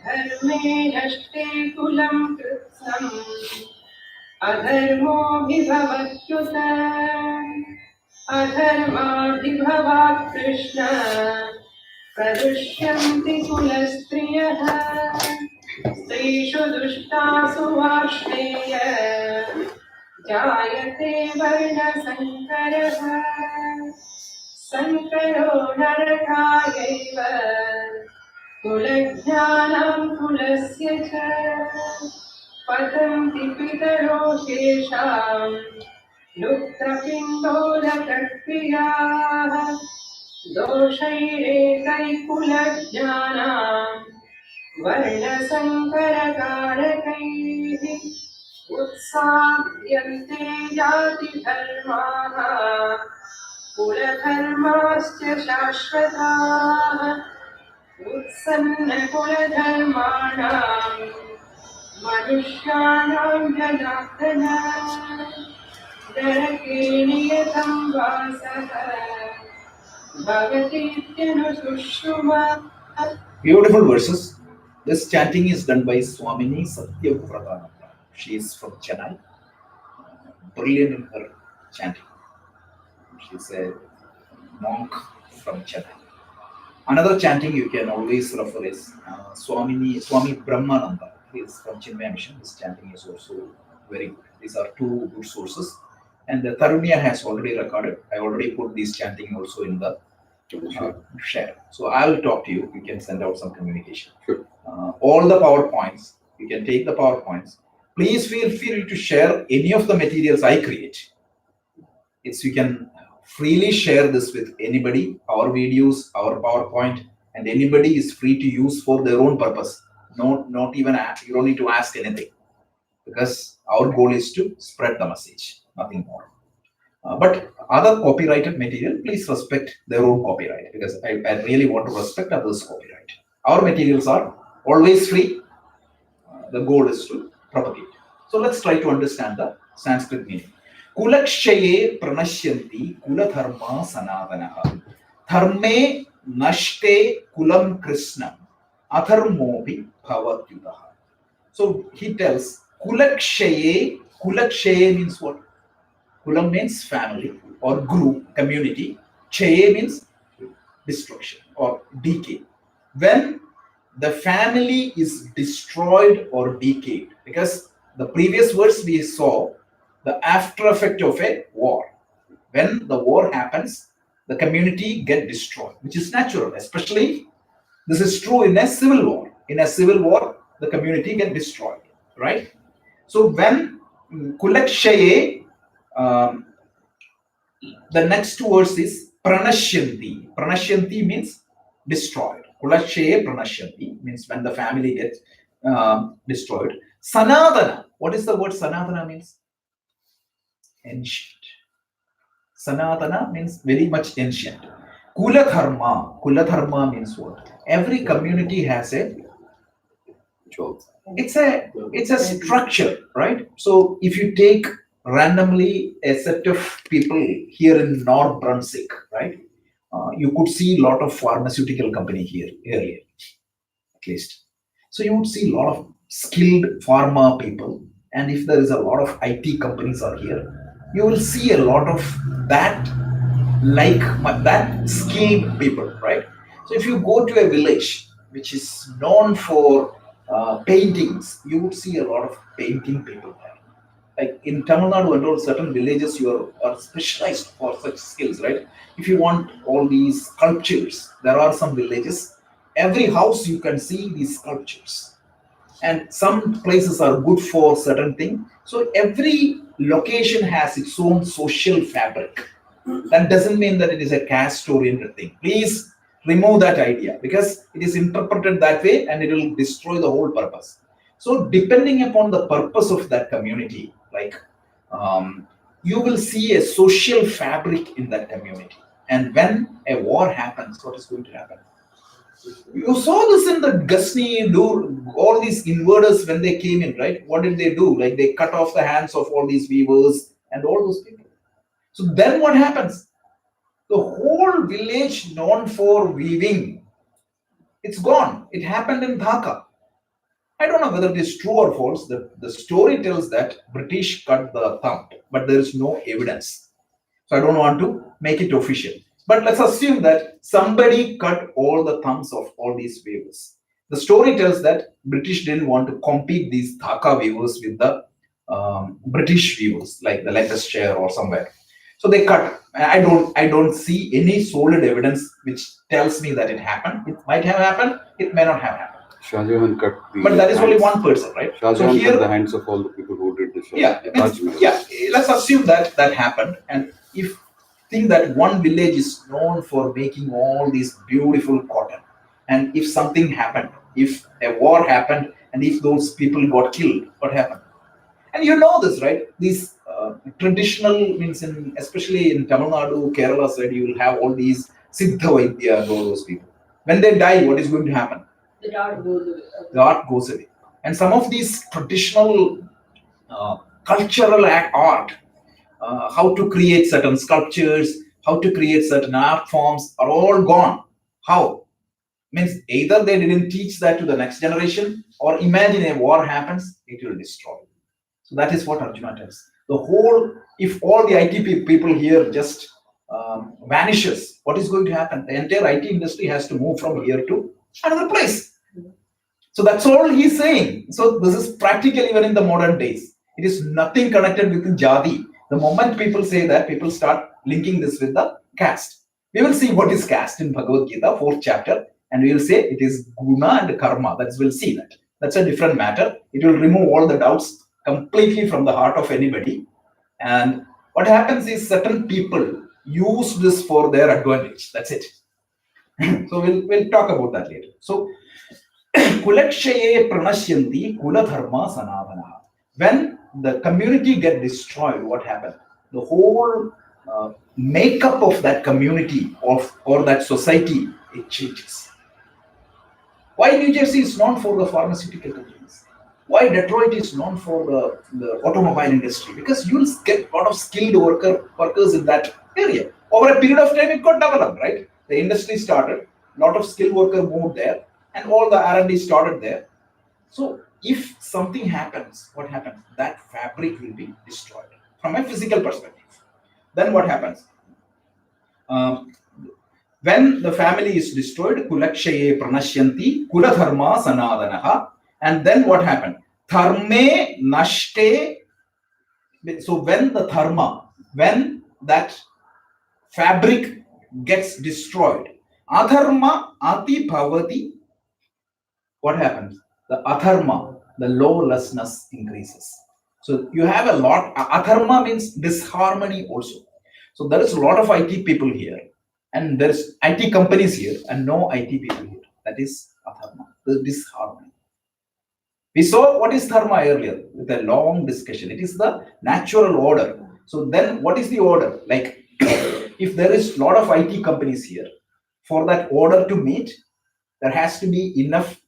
धर्मे नष्टे कुलं कृत्स्नम् अधर्मोऽभिभवत्युत अधर्माभिभवात् कृष्ण प्रदुष्यन्ति कुलस्त्रियः स्त्रीषु दुष्टासु वार्ष्णेय जायते वर्णसङ्करः सङ्करो नरकायैव कुलज्ञानां कुलस्य च पतन्ति पितरो शेषां लुप्तपिण्डोदकक्रियाः दोषैरेतैः कुलज्ञानां वर्णसङ्करकारकैः उत्साद्यन्ते जातिधर्माः कुलधर्माश्च शाश्वताः उत्सन्नकुलधर्माणां मनुष्याणां जनार्दन नरके नियतं वासः भवतीत्यनुसुश्रुमा. Beautiful verses. This chanting is done by Swamini Satyavratananda. She is from Chennai. Brilliant in her chanting. She's a monk from Chennai. Another chanting you can always refer is Swami Brahmananda. He is from Chinmaya Mission. His chanting is also very good. These are two good sources. And the Tarunya has already recorded. I already put this chanting also in the share. So I will talk to you. You can send out some communication. Sure. All the PowerPoints, you can take the PowerPoints. Please feel free to share any of the materials I create. You can freely share this with anybody, our videos, our PowerPoint, and anybody is free to use for their own purpose. Not even you don't need to ask anything, because our goal is to spread the message, nothing more. But other copyrighted material, please respect their own copyright, because I really want to respect others' copyright. Our materials are always free. The goal is to propagate. So let's try to understand the Sanskrit meaning. Kulakshaye pranashyanti kuladharma sanatanaha dharme nashte kulam krishnam adharmopi bhavatyutaha. So he tells kulakshaye means what? Kulam means family or group, community. Chaye means destruction or decay. When the family is destroyed or decayed, because the previous verse we saw the after effect of a war. When the war happens, the community get destroyed, which is natural. Especially this is true in a civil war. In a civil war, the community get destroyed, right? So when kulakshaye, the next two words is pranashyanti. Pranashyanti means destroyed. Kulakshaye pranashyanti means when the family gets destroyed. Sanatana. What is the word sanatana means? Ancient. Sanatana means very much ancient. Kuladharma means what? Every community has a it's a structure, right? So if you take randomly a set of people here in North Brunswick, right? You could see a lot of pharmaceutical company here earlier, at least. So you would see a lot of skilled pharma people, and if there is a lot of IT companies are here, you will see a lot of that skilled people, right? So if you go to a village which is known for paintings, you would see a lot of painting people there. Like in Tamil Nadu and all certain villages, you are specialized for such skills, right? If you want all these sculptures, there are some villages. Every house you can see these sculptures, and some places are good for certain thing. So every location has its own social fabric. That doesn't mean that it is a caste-oriented thing. Please remove that idea, because it is interpreted that way and it will destroy the whole purpose. So depending upon the purpose of that community, like you will see a social fabric in that community. And when a war happens, what is going to happen? You saw this in the Ghazni, all these invaders when they came in, right? What did they do? Like they cut off the hands of all these weavers and all those people. So then what happens? The whole village known for weaving, it's gone. It happened in Dhaka. I don't know whether it is true or false. The story tells that British cut the thumb, but there is no evidence. So I don't want to make it official. But let's assume that somebody cut all the thumbs of all these weavers. The story tells that British didn't want to compete these Dhaka weavers with the British weavers, like the Leicestershire or somewhere. So they cut. I don't see any solid evidence which tells me that it happened. It might have happened. It may not have happened. Shah Jahan cut the But that is only hands. one person, right? Shah So Jahan here, cut the hands of all the people who did the yeah, Taj Mahal. yeah. Let's assume that that happened, and if think that one village is known for making all these beautiful cotton, and if something happened, if a war happened, and if those people got killed, what happened? And you know this, right? These traditional means, in especially in Tamil Nadu, Kerala side, you will have all these Siddha Vaidya, all those people. When they die, what is going to happen? The art goes away. The art goes away. And some of these traditional cultural art, how to create certain sculptures, how to create certain art forms are all gone. How? Means either they didn't teach that to the next generation, or imagine a war happens, it will destroy. So that is what Arjuna tells. The whole, if all the IT people here just vanishes, what is going to happen? The entire IT industry has to move from here to another place. So that's all he's saying. So this is practical even in the modern days. It is nothing connected with Jadi. The moment people say that, people start linking this with the caste. We will see what is caste in Bhagavad Gita, 4th chapter, and we will say it is guna and karma. We'll see that. That's a different matter. It will remove all the doubts completely from the heart of anybody. And what happens is certain people use this for their advantage. That's it. So we'll talk about that later. So Kulakshaye pranashyanti kula dharma sanavana. When the community get destroyed, what happened? The whole makeup of that community or that society, it changes. Why New Jersey is known for the pharmaceutical companies? Why Detroit is known for the automobile industry? Because you'll get a lot of skilled workers in that area. Over a period of time, it got developed, right? The industry started, a lot of skilled workers moved there, and all the R&D started there. So if something happens, what happens? That fabric will be destroyed from a physical perspective. Then what happens? When the family is destroyed, kulakshaye pranashyanti kula dharma sanadanaha. And then what happened? Dharme nashte. So when the dharma, when that fabric gets destroyed, adharma ati bhavati. What happens? The adharma, the lawlessness increases. So you have a lot. Adharma means disharmony also. So there is a lot of IT people here, and there's IT companies here, and no IT people here. That is adharma, the disharmony. We saw what is dharma earlier with a long discussion. It is the natural order. So then what is the order? Like if there is a lot of IT companies here, for that order to meet, there has to be enough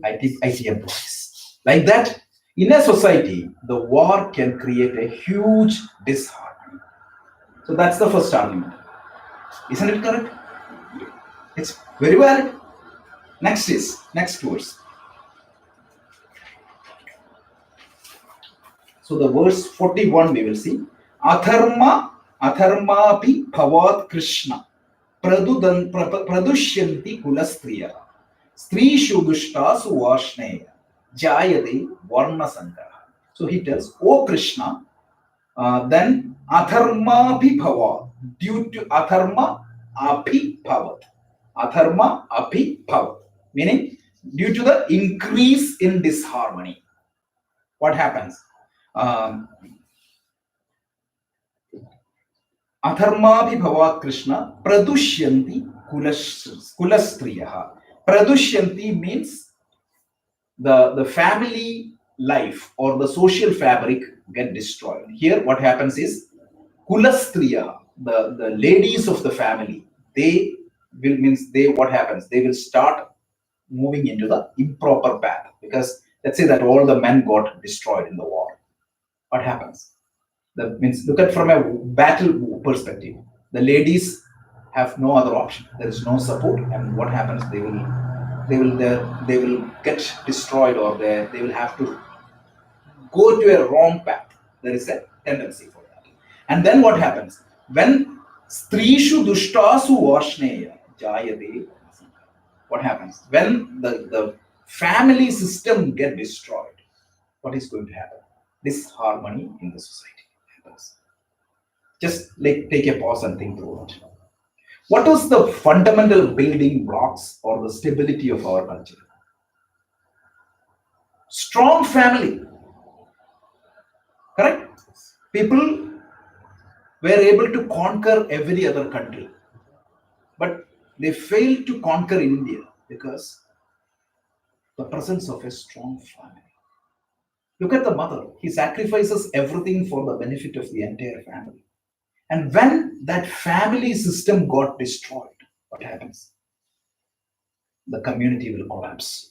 IT employees. Like that, in a society, the war can create a huge disharmony. So that's the first argument. Isn't it correct? It's very valid. Next verse. So the verse 41 we will see. Adharma pi bhavat Krishna pradushyanti kulastriya strishu dushtasu vashneya jayade varna sankara. So he tells, O Krishna, then adharma pi bhavat, due to adharma api bhavat. Adharma api bhavat, meaning due to the increase in disharmony. What happens? Adharmabhi bhavat Krishna pradushyanti kulastriyaha. Pradushyanti means the family life or the social fabric get destroyed. Here, what happens is kulastriya, the ladies of the family, they will means they what happens? They will start moving into the improper path because let's say that all the men got destroyed in the war. What happens? That means look at from a battle perspective. The ladies have no other option. There is no support, and what happens? They will get destroyed, or they will have to go to a wrong path. There is a tendency for that. And then what happens? When strishu dushtasu varshneya jayate, what happens? When the family system get destroyed, what is going to happen? Disharmony in the society happens. Just like take a pause and think through it. What is the fundamental building blocks or the stability of our culture? Strong family. Correct? People were able to conquer every other country, but they failed to conquer India because the presence of a strong family. Look at the mother. He sacrifices everything for the benefit of the entire family. And when that family system got destroyed, what happens? The community will collapse.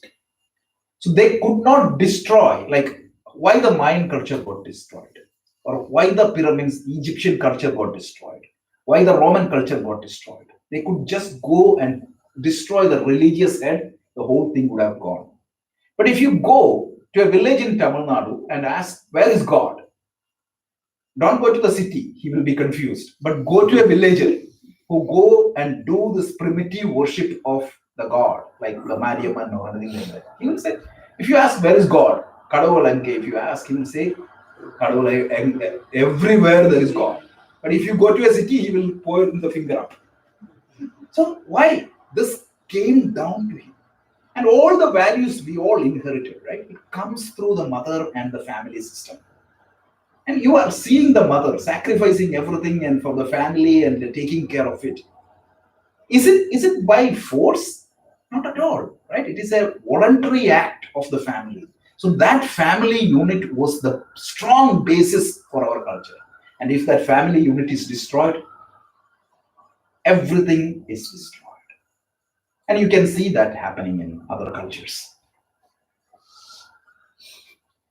So they could not destroy, like why the Mayan culture got destroyed, or why the pyramids, Egyptian culture got destroyed, why the Roman culture got destroyed. They could just go and destroy the religious head, the whole thing would have gone. But if you go to a village in Tamil Nadu and ask, where is God? Don't go to the city, he will be confused. But go to a villager who go and do this primitive worship of the God, like the Mariamman or anything like that. He will say, if you ask, where is God? Kadavalange, if you ask, he will say, everywhere there is God. But if you go to a city, he will point the finger up. So why? This came down to him. And all the values we all inherited, right? It comes through the mother and the family system. And you are seeing the mother sacrificing everything and for the family and taking care of it. Is it by force? Not at all, right? It is a voluntary act of the family. So that family unit was the strong basis for our culture. And if that family unit is destroyed, everything is destroyed. And you can see that happening in other cultures.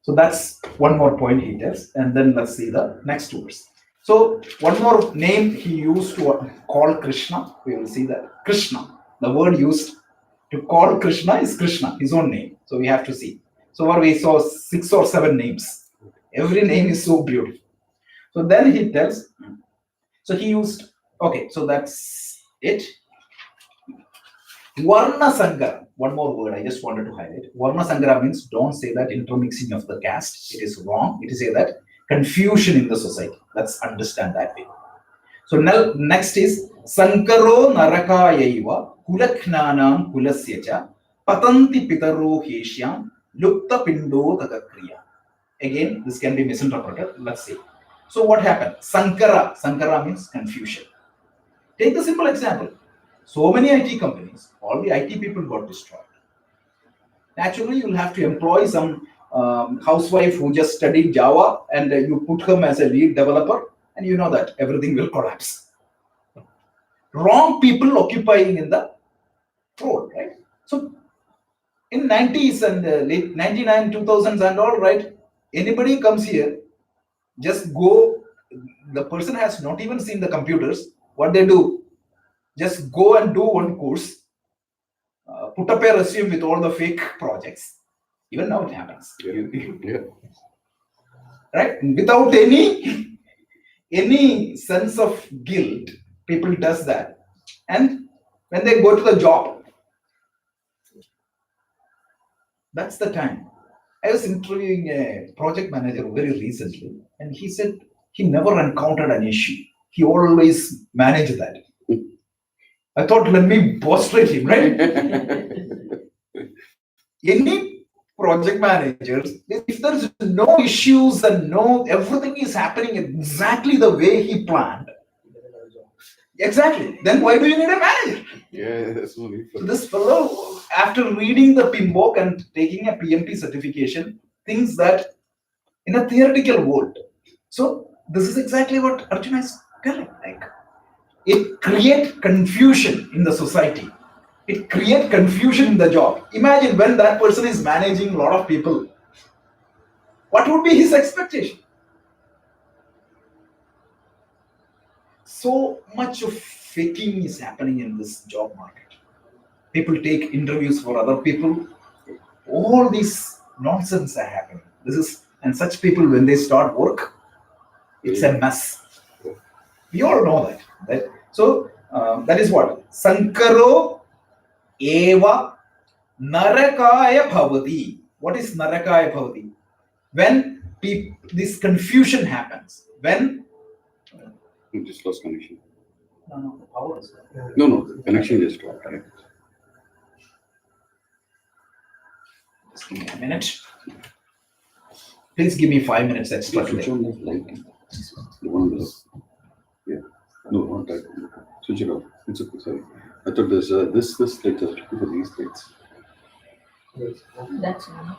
So that's one more point he tells. And then let's see the next verse. So one more name he used to call Krishna. We will see that. Krishna. The word used to call Krishna is Krishna, his own name. So we have to see. So what we saw 6 or 7 names. Every name is so beautiful. So then he tells, so he used, okay, so that's it. Varna Sangara, one more word I just wanted to highlight. Varna Sangara means don't say that intermixing of the caste. It is wrong. It is say that confusion in the society. Let's understand that way. So now next is Sankaro Narakayaiva Kulakhnanam Kulasyacha Patanti Pitaro Heshyam Lupta Pindo Takakriya. Again, this can be misinterpreted. Let's see. So what happened? Sankara means confusion. Take the simple example. So many IT companies, all the IT people got destroyed. Naturally, you'll have to employ some housewife who just studied Java and you put him as a lead developer, and you know that everything will collapse. Wrong people occupying in the role, right? So in 90s and late 99, 2000s and all, right? Anybody comes here, just go, the person has not even seen the computers. What they do? Just go and do one course, put up a resume with all the fake projects. Even now it happens. Yeah. Right? Without any sense of guilt, people does that. And when they go to the job, that's the time. I was interviewing a project manager very recently, and he said he never encountered an issue. He always managed that. I thought, let me prostrate him, right? Any project managers, if there's no issues and no everything is happening exactly the way he planned, Exactly. Then why do you need a manager? Yeah, there's no need for So this fellow, after reading the PMBOK and taking a PMP certification, thinks that in a theoretical world. So this is exactly what Arjuna is telling. Like it create confusion in the society. It create confusion in the job. Imagine when that person is managing a lot of people. What would be his expectation? So much of faking is happening in this job market. People take interviews for other people. All this nonsense are happening. This is and such people when they start work, it's a mess. We all know that. Right? So that is what Sankaro eva narakaya bhavati. What is narakaya bhavati? When this confusion happens, when You just lost connection. no, the power is No, the connection just dropped. Right? just give me a minute. Please give me 5 minutes extra Switch today. on that light. The one below. Yeah. No, not that one. Switch it off. It's okay. Sorry. I thought there's this light is looking for these lights. That's one.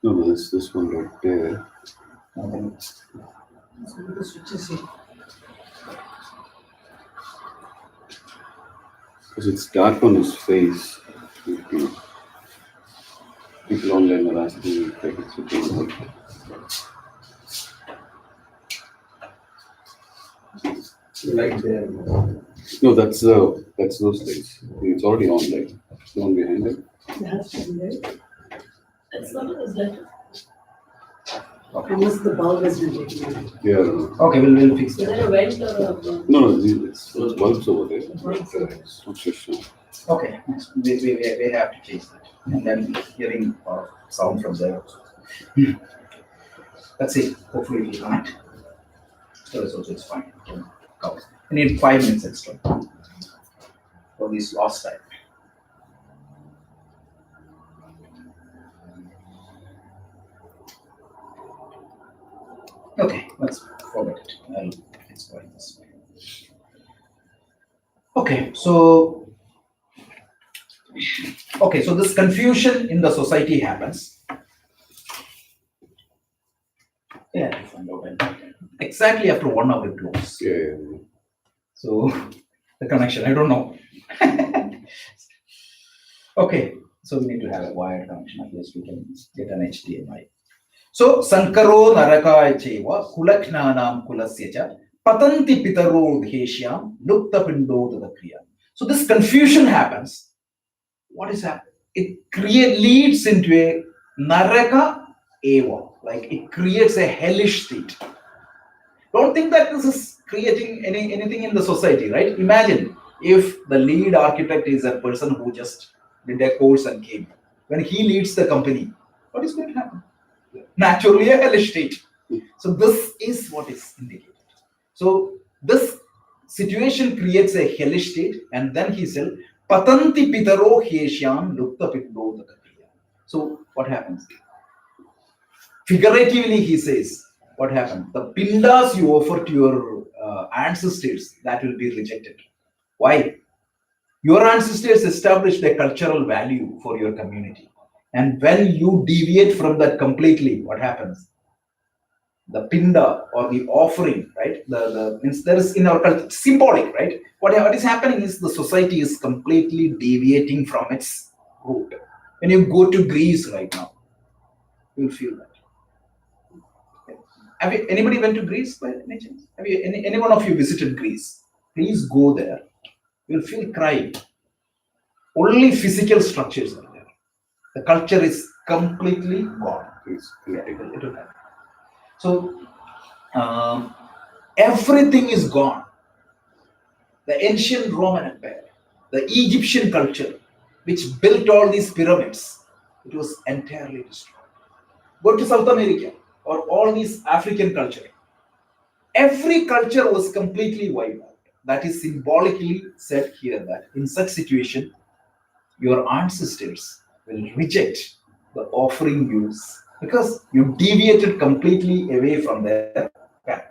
No, this one right there. So the switches here. Because it's dark on his face. People online are asking if I can switch on light. Right there. No, that's those lights. It's already on light. The one behind it. That's one there. That's not as light. Okay. Unless the bulb is rejected. Yeah. I don't know. Okay, we'll fix Is that. there a vent or a No, it's bulbs over there. bulb? It's not switched on. Okay, we have to change that. And then hearing sound from there also. Let's see. Hopefully it will connect. So it's fine. Cover. I need 5 minutes extra for this last time. Okay, let's forget it. It's going this way. Okay, so this confusion in the society happens. Yeah, I find out exactly after 1 hour it goes. Yeah. So the connection, I don't know. Okay, so we need to have a wired connection. At least we can get an HDMI. So Sankaro Narakaya Cheva Kulaknanam Kulasyacha Patanti Pitaro Dheshyam Lukta Pindo Tadakriya. So this confusion happens. What is happening? It leads into a Naraka Eva, like it creates a hellish state. Don't think that this is creating anything in the society, right? Imagine if the lead architect is a person who just did a course and came. When he leads the company, what is going to happen? Naturally, a hellish state. So this is what is indicated. So this situation creates a hellish state, and then he said, "Patanti pitaro heshyam lukta pindo dakriya." So what happens? Figuratively, he says, what happened? The pindas you offer to your ancestors, that will be rejected. Why? Your ancestors established a cultural value for your community. And when you deviate from that completely, what happens? The pinda or the offering, right? There is in our culture symbolic, right? What is happening is the society is completely deviating from its root. When you go to Greece right now, you'll feel that. Have you, anybody went to Greece by any chance? Have you any one of you visited Greece? Please go there. You'll feel crying. Only physical structures are there. The culture is completely gone. Yeah, it will happen. So everything is gone. The ancient Roman Empire, the Egyptian culture, which built all these pyramids, it was entirely destroyed. Go to South America or all these African culture. Every culture was completely wiped out. That is symbolically said here that in such situation, your ancestors will reject the offering use because you deviated completely away from their path.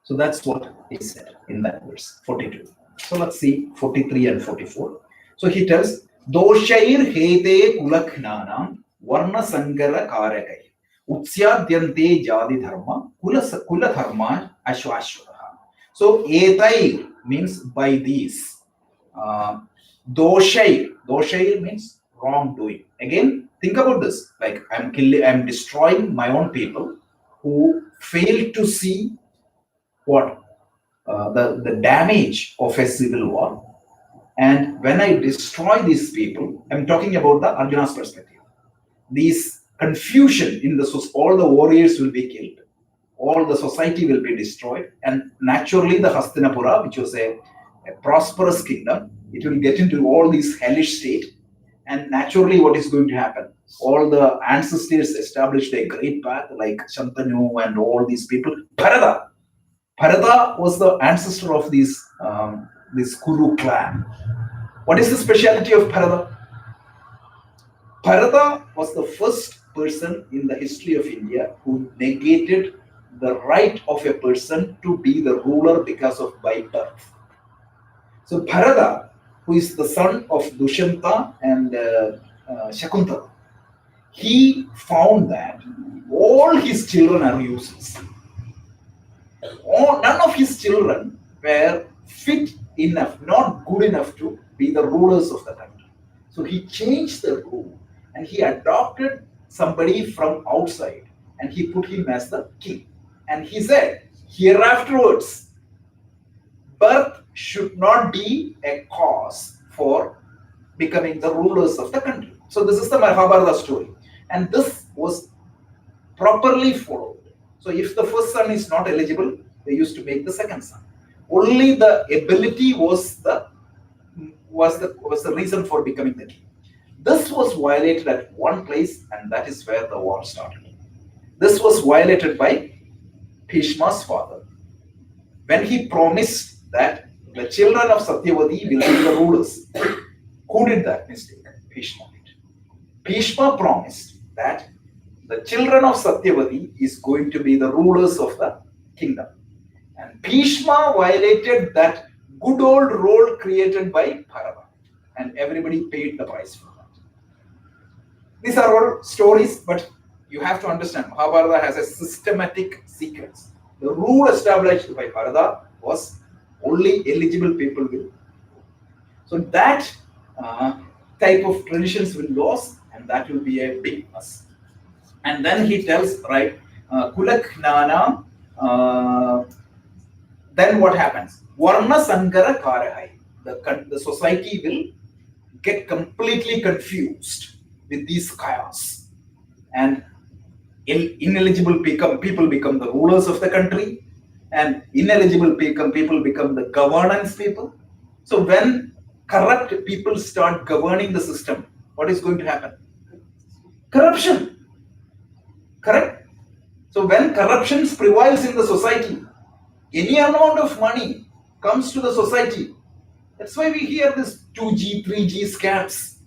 So that's what he said in that verse 42. So let's see 43 and 44. So he tells, Doshair hete kulakhnanam varna sangara karakai utsyadhyante jadi dharma kula dharma ashwashvaraha. So etai means by these. Doshair means wrongdoing. Again, think about this. Like I'm destroying my own people who fail to see what the damage of a civil war. And when I destroy these people, I'm talking about the Arjuna's perspective. These confusion in all the warriors will be killed, all the society will be destroyed, and naturally the Hastinapura, which was a prosperous kingdom, it will get into all these hellish state. And naturally, what is going to happen? All the ancestors established a great path like Shantanu and all these people. Bharata was the ancestor of this Kuru clan. What is the speciality of Bharata? Bharata was the first person in the history of India who negated the right of a person to be the ruler because of by birth. So Bharata, who is the son of Dushyanta and Shakuntala, he found that all his children are useless. None of his children were fit enough, not good enough to be the rulers of the country. So he changed the rule and he adopted somebody from outside and he put him as the king. And he said, hereafterwards, birth should not be a cause for becoming the rulers of the country. So this is the Mahabharata story. And this was properly followed. So if the first son is not eligible, they used to make the second son. Only the ability was the reason for becoming the king. This was violated at one place, and that is where the war started. This was violated by Bhishma's father, when he promised that the children of Satyavati will be the rulers. Who did that mistake? Bhishma did. Bhishma promised that the children of Satyavati is going to be the rulers of the kingdom. And Bhishma violated that good old role created by Bharata. And everybody paid the price for that. These are all stories, but you have to understand, Mahabharata has a systematic sequence. The rule established by Bharata was only eligible people will. So that type of traditions will lose, and that will be a big mess. And then he tells, right, Kulakhnana, then what happens? Varna Sankara Karahai. The society will get completely confused with these chaos. And ineligible people become the rulers of the country, and ineligible people become the governance people. So when corrupt people start governing the system, what is going to happen? Corruption. Correct? So when corruption prevails in the society, any amount of money comes to the society. That's why we hear this 2G, 3G scams.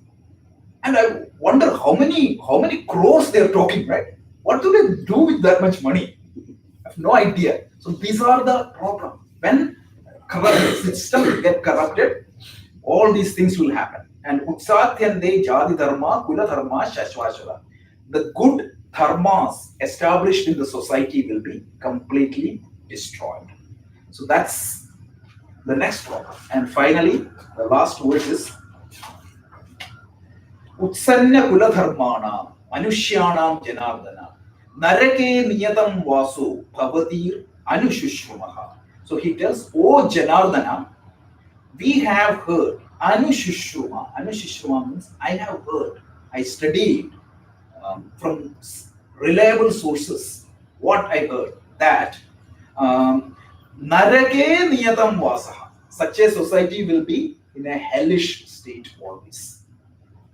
And I wonder how many crores they're talking, right? What do they do with that much money? I have no idea. So these are the problem. When systems get corrupted, all these things will happen. And Utsatyande Jadi Dharma, Kula Dharma, Shashvashara. The good dharmas established in the society will be completely destroyed. So that's the next problem. And finally, the last word is Utsanna Kula Dharmana, Manushyanam Janardana, Narake Niyatam Vasu, Bhavatir Anushushrumaha. So he tells, O Janardana, we have heard, Anushishruma. Anushishruma means I have heard, I studied from reliable sources. What I heard, that Narake Niyatam Vasaha. Such a society will be in a hellish state always.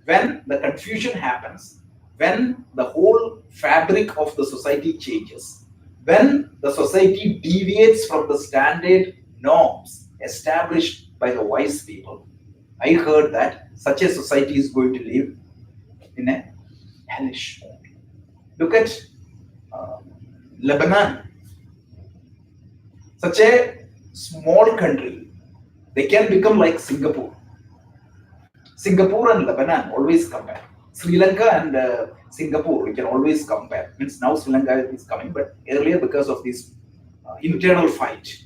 When the confusion happens, when the whole fabric of the society changes, when the society deviates from the standard norms established by the wise people, I heard that such a society is going to live in a hellish mode. Look at Lebanon. Such a small country, they can become like Singapore. Singapore and Lebanon always compare. Sri Lanka and Singapore, we can always compare. Means now Sri Lanka is coming, but earlier because of this internal fight,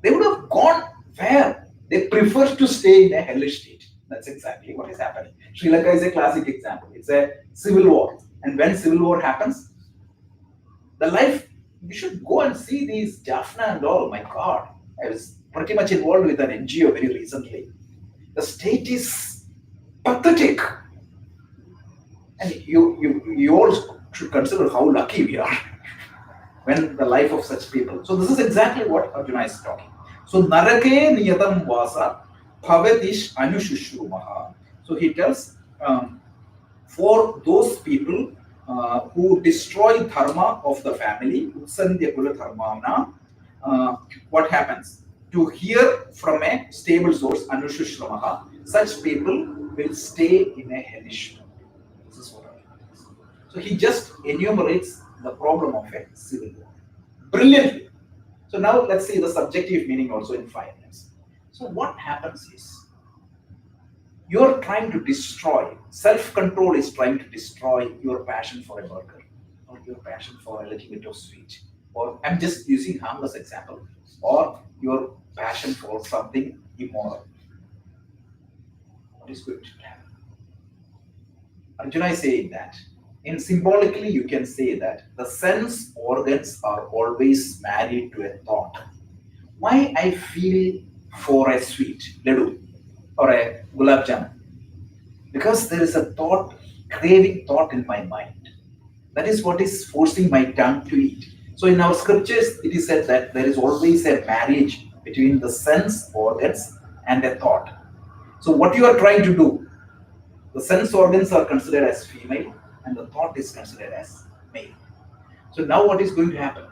they would have gone where? They prefer to stay in a hellish state. That's exactly what is happening. Sri Lanka is a classic example. It's a civil war. And when civil war happens, the life, you should go and see these Jaffna and all. My God, I was pretty much involved with an NGO very recently. The state is pathetic. And you all should consider how lucky we are when the life of such people. So this is exactly what Arjuna is talking. So narake niyatam vasa bhavatish anushushrumaha. So he tells for those people who destroy dharma of the family, utsandya kula dharmana, what happens? To hear from a stable source, anushushrumaha, such people will stay in a hellish mode. This is what I mean. So he just enumerates the problem of a civil war brilliantly. So now let's see the subjective meaning also in 5 minutes. So what happens is you're trying to destroy, self-control is trying to destroy your passion for a burger or your passion for a little bit of sweet, or I'm just using harmless example, or your passion for something immoral. What is going to happen? Arjuna is saying that. In symbolically, you can say that the sense organs are always married to a thought. Why I feel for a sweet laddu or a gulab jamun? Because there is a thought, craving thought in my mind. That is what is forcing my tongue to eat. So in our scriptures, it is said that there is always a marriage between the sense organs and a thought. So what you are trying to do, the sense organs are considered as female and the thought is considered as male. So now what is going to happen?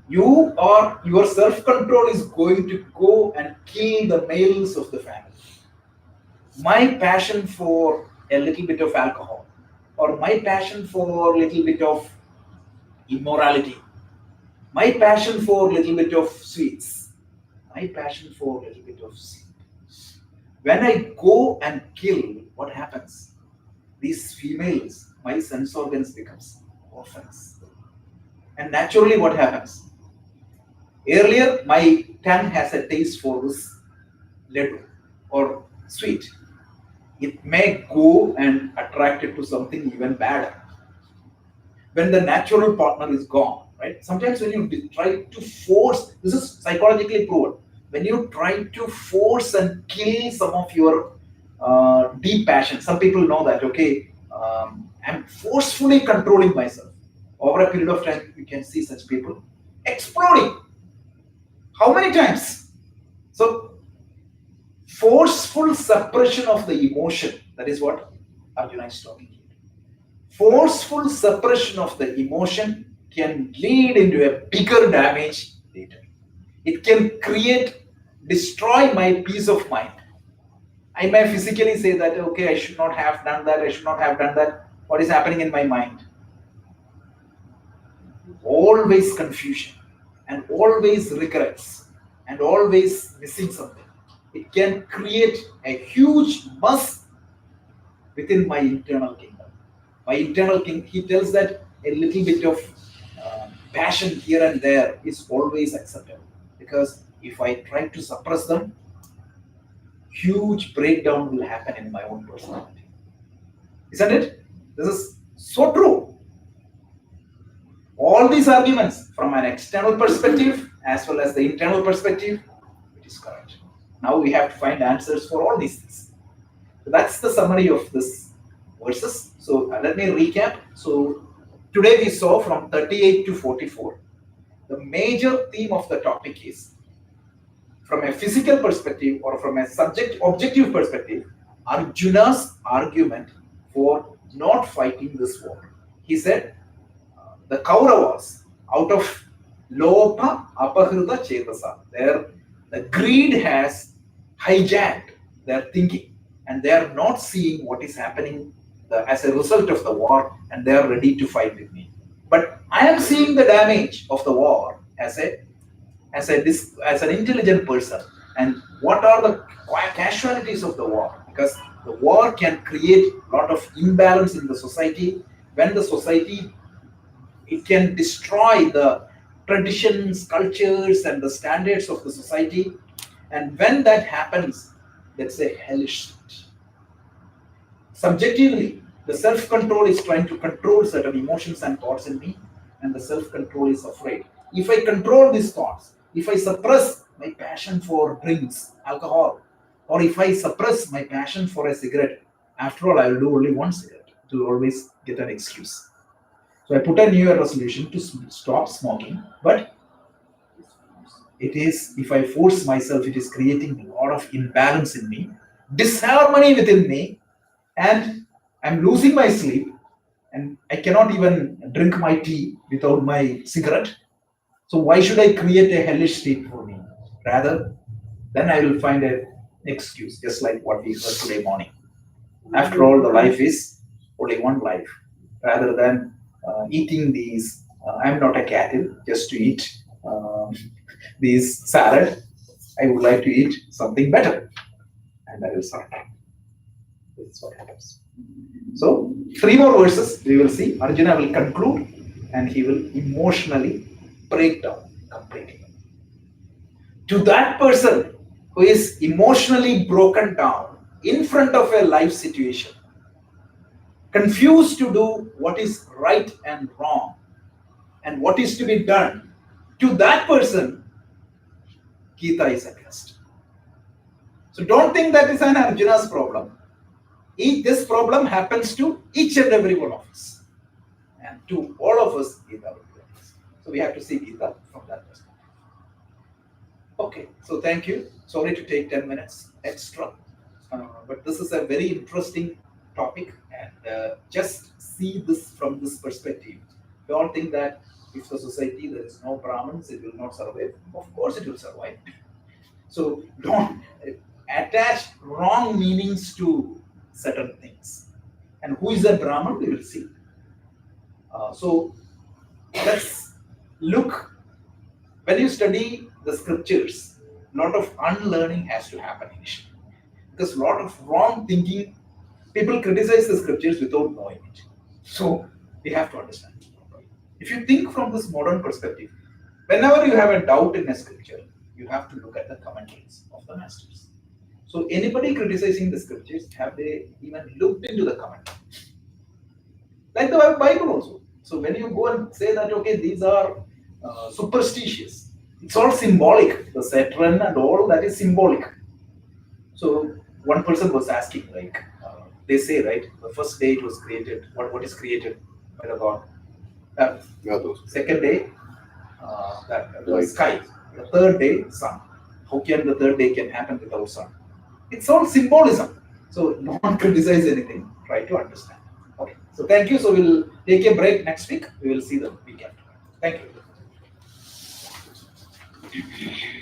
You or your self-control is going to go and kill the males of the family. My passion for a little bit of alcohol, or my passion for a little bit of immorality, my passion for a little bit of sweets, my passion for a little bit of sin. When I go and kill, what happens? These females, my sense organs becomes orphans. And naturally what happens? Earlier, my tongue has a taste for this laddu or sweet. It may go and attract it to something even better. When the natural partner is gone, right? Sometimes when you try to force, this is psychologically proven, when you try to force and kill some of your deep passion, some people know that, okay, I'm forcefully controlling myself. Over a period of time, you can see such people exploding. How many times? So, forceful suppression of the emotion, that is what Arjuna is talking here. Forceful suppression of the emotion can lead into a bigger damage later. It can destroy my peace of mind. I may physically say that, okay, I should not have done that, I should not have done that. What is happening in my mind? Always confusion, and always regrets, and always missing something. It can create a huge mess within my internal kingdom. My internal king, he tells that a little bit of passion here and there is always acceptable, because if I try to suppress them, huge breakdown will happen in my own personality. Isn't it? This is so true. All these arguments from an external perspective as well as the internal perspective, it is correct. Now we have to find answers for all these things. So that's the summary of this verses. So let me recap. So today we saw from 38 to 44. The major theme of the topic is, from a physical perspective or from a objective perspective, Arjuna's argument for not fighting this war. He said, the Kauravas, out of Lopa Apahrita Chetasa, the greed has hijacked their thinking, and they are not seeing what is happening as a result of the war, and they are ready to fight with me. But I am seeing the damage of the war as as an intelligent person, and what are the casualties of the war? Because the war can create a lot of imbalance in the society. When the society, it can destroy the traditions, cultures, and the standards of the society. And when that happens, that's a hellish state. Subjectively, the self-control is trying to control certain emotions and thoughts in me, and the self-control is afraid. If I control these thoughts, if I suppress my passion for drinks, alcohol, or if I suppress my passion for a cigarette, after all, I will do only one cigarette. It will always get an excuse. So I put a New Year resolution to stop smoking, but it is, if I force myself, it is creating a lot of imbalance in me, disharmony within me, and I'm losing my sleep, and I cannot even drink my tea without my cigarette. So why should I create a hellish state for me? Rather, then I will find an excuse, just like what we heard today morning. After all, the life is only one life. Rather than eating these, I'm not a cattle just to eat these salad. I would like to eat something better, and I will surrender. This is what happens. So, 3 more verses we will see. Arjuna will conclude, and he will emotionally break down completely. To that person who is emotionally broken down in front of a life situation, confused to do what is right and wrong and what is to be done, to that person, Gita is addressed. So don't think that is an Arjuna's problem. This problem happens to each and every one of us. And to all of us, Gita will be addressed. So we have to see Gita from that perspective. Okay, so thank you. Sorry to take 10 minutes extra. But this is a very interesting topic, and just see this from this perspective. Don't think that if the society there is no Brahmins, it will not survive. Of course, it will survive. So don't attach wrong meanings to certain things. And who is a Brahman, we will see. So let's look. When you study the scriptures, a lot of unlearning has to happen initially. Because a lot of wrong thinking, people criticize the scriptures without knowing it. So we have to understand it properly. If you think from this modern perspective, whenever you have a doubt in a scripture, you have to look at the commentaries of the masters. So anybody criticizing the scriptures, have they even looked into the commentaries? Like the Bible also. So when you go and say that, okay, these are superstitious, it's all symbolic. The Saturn and all that is symbolic. So one person was asking, like, they say, right, the first day it was created, what is created by the God? Second day, the sky. The third day, sun. How can the third day can happen without sun? It's all symbolism. So don't criticize anything. Try to understand. Okay. So thank you. So we'll take a break next week. We will see the week after. Thank you.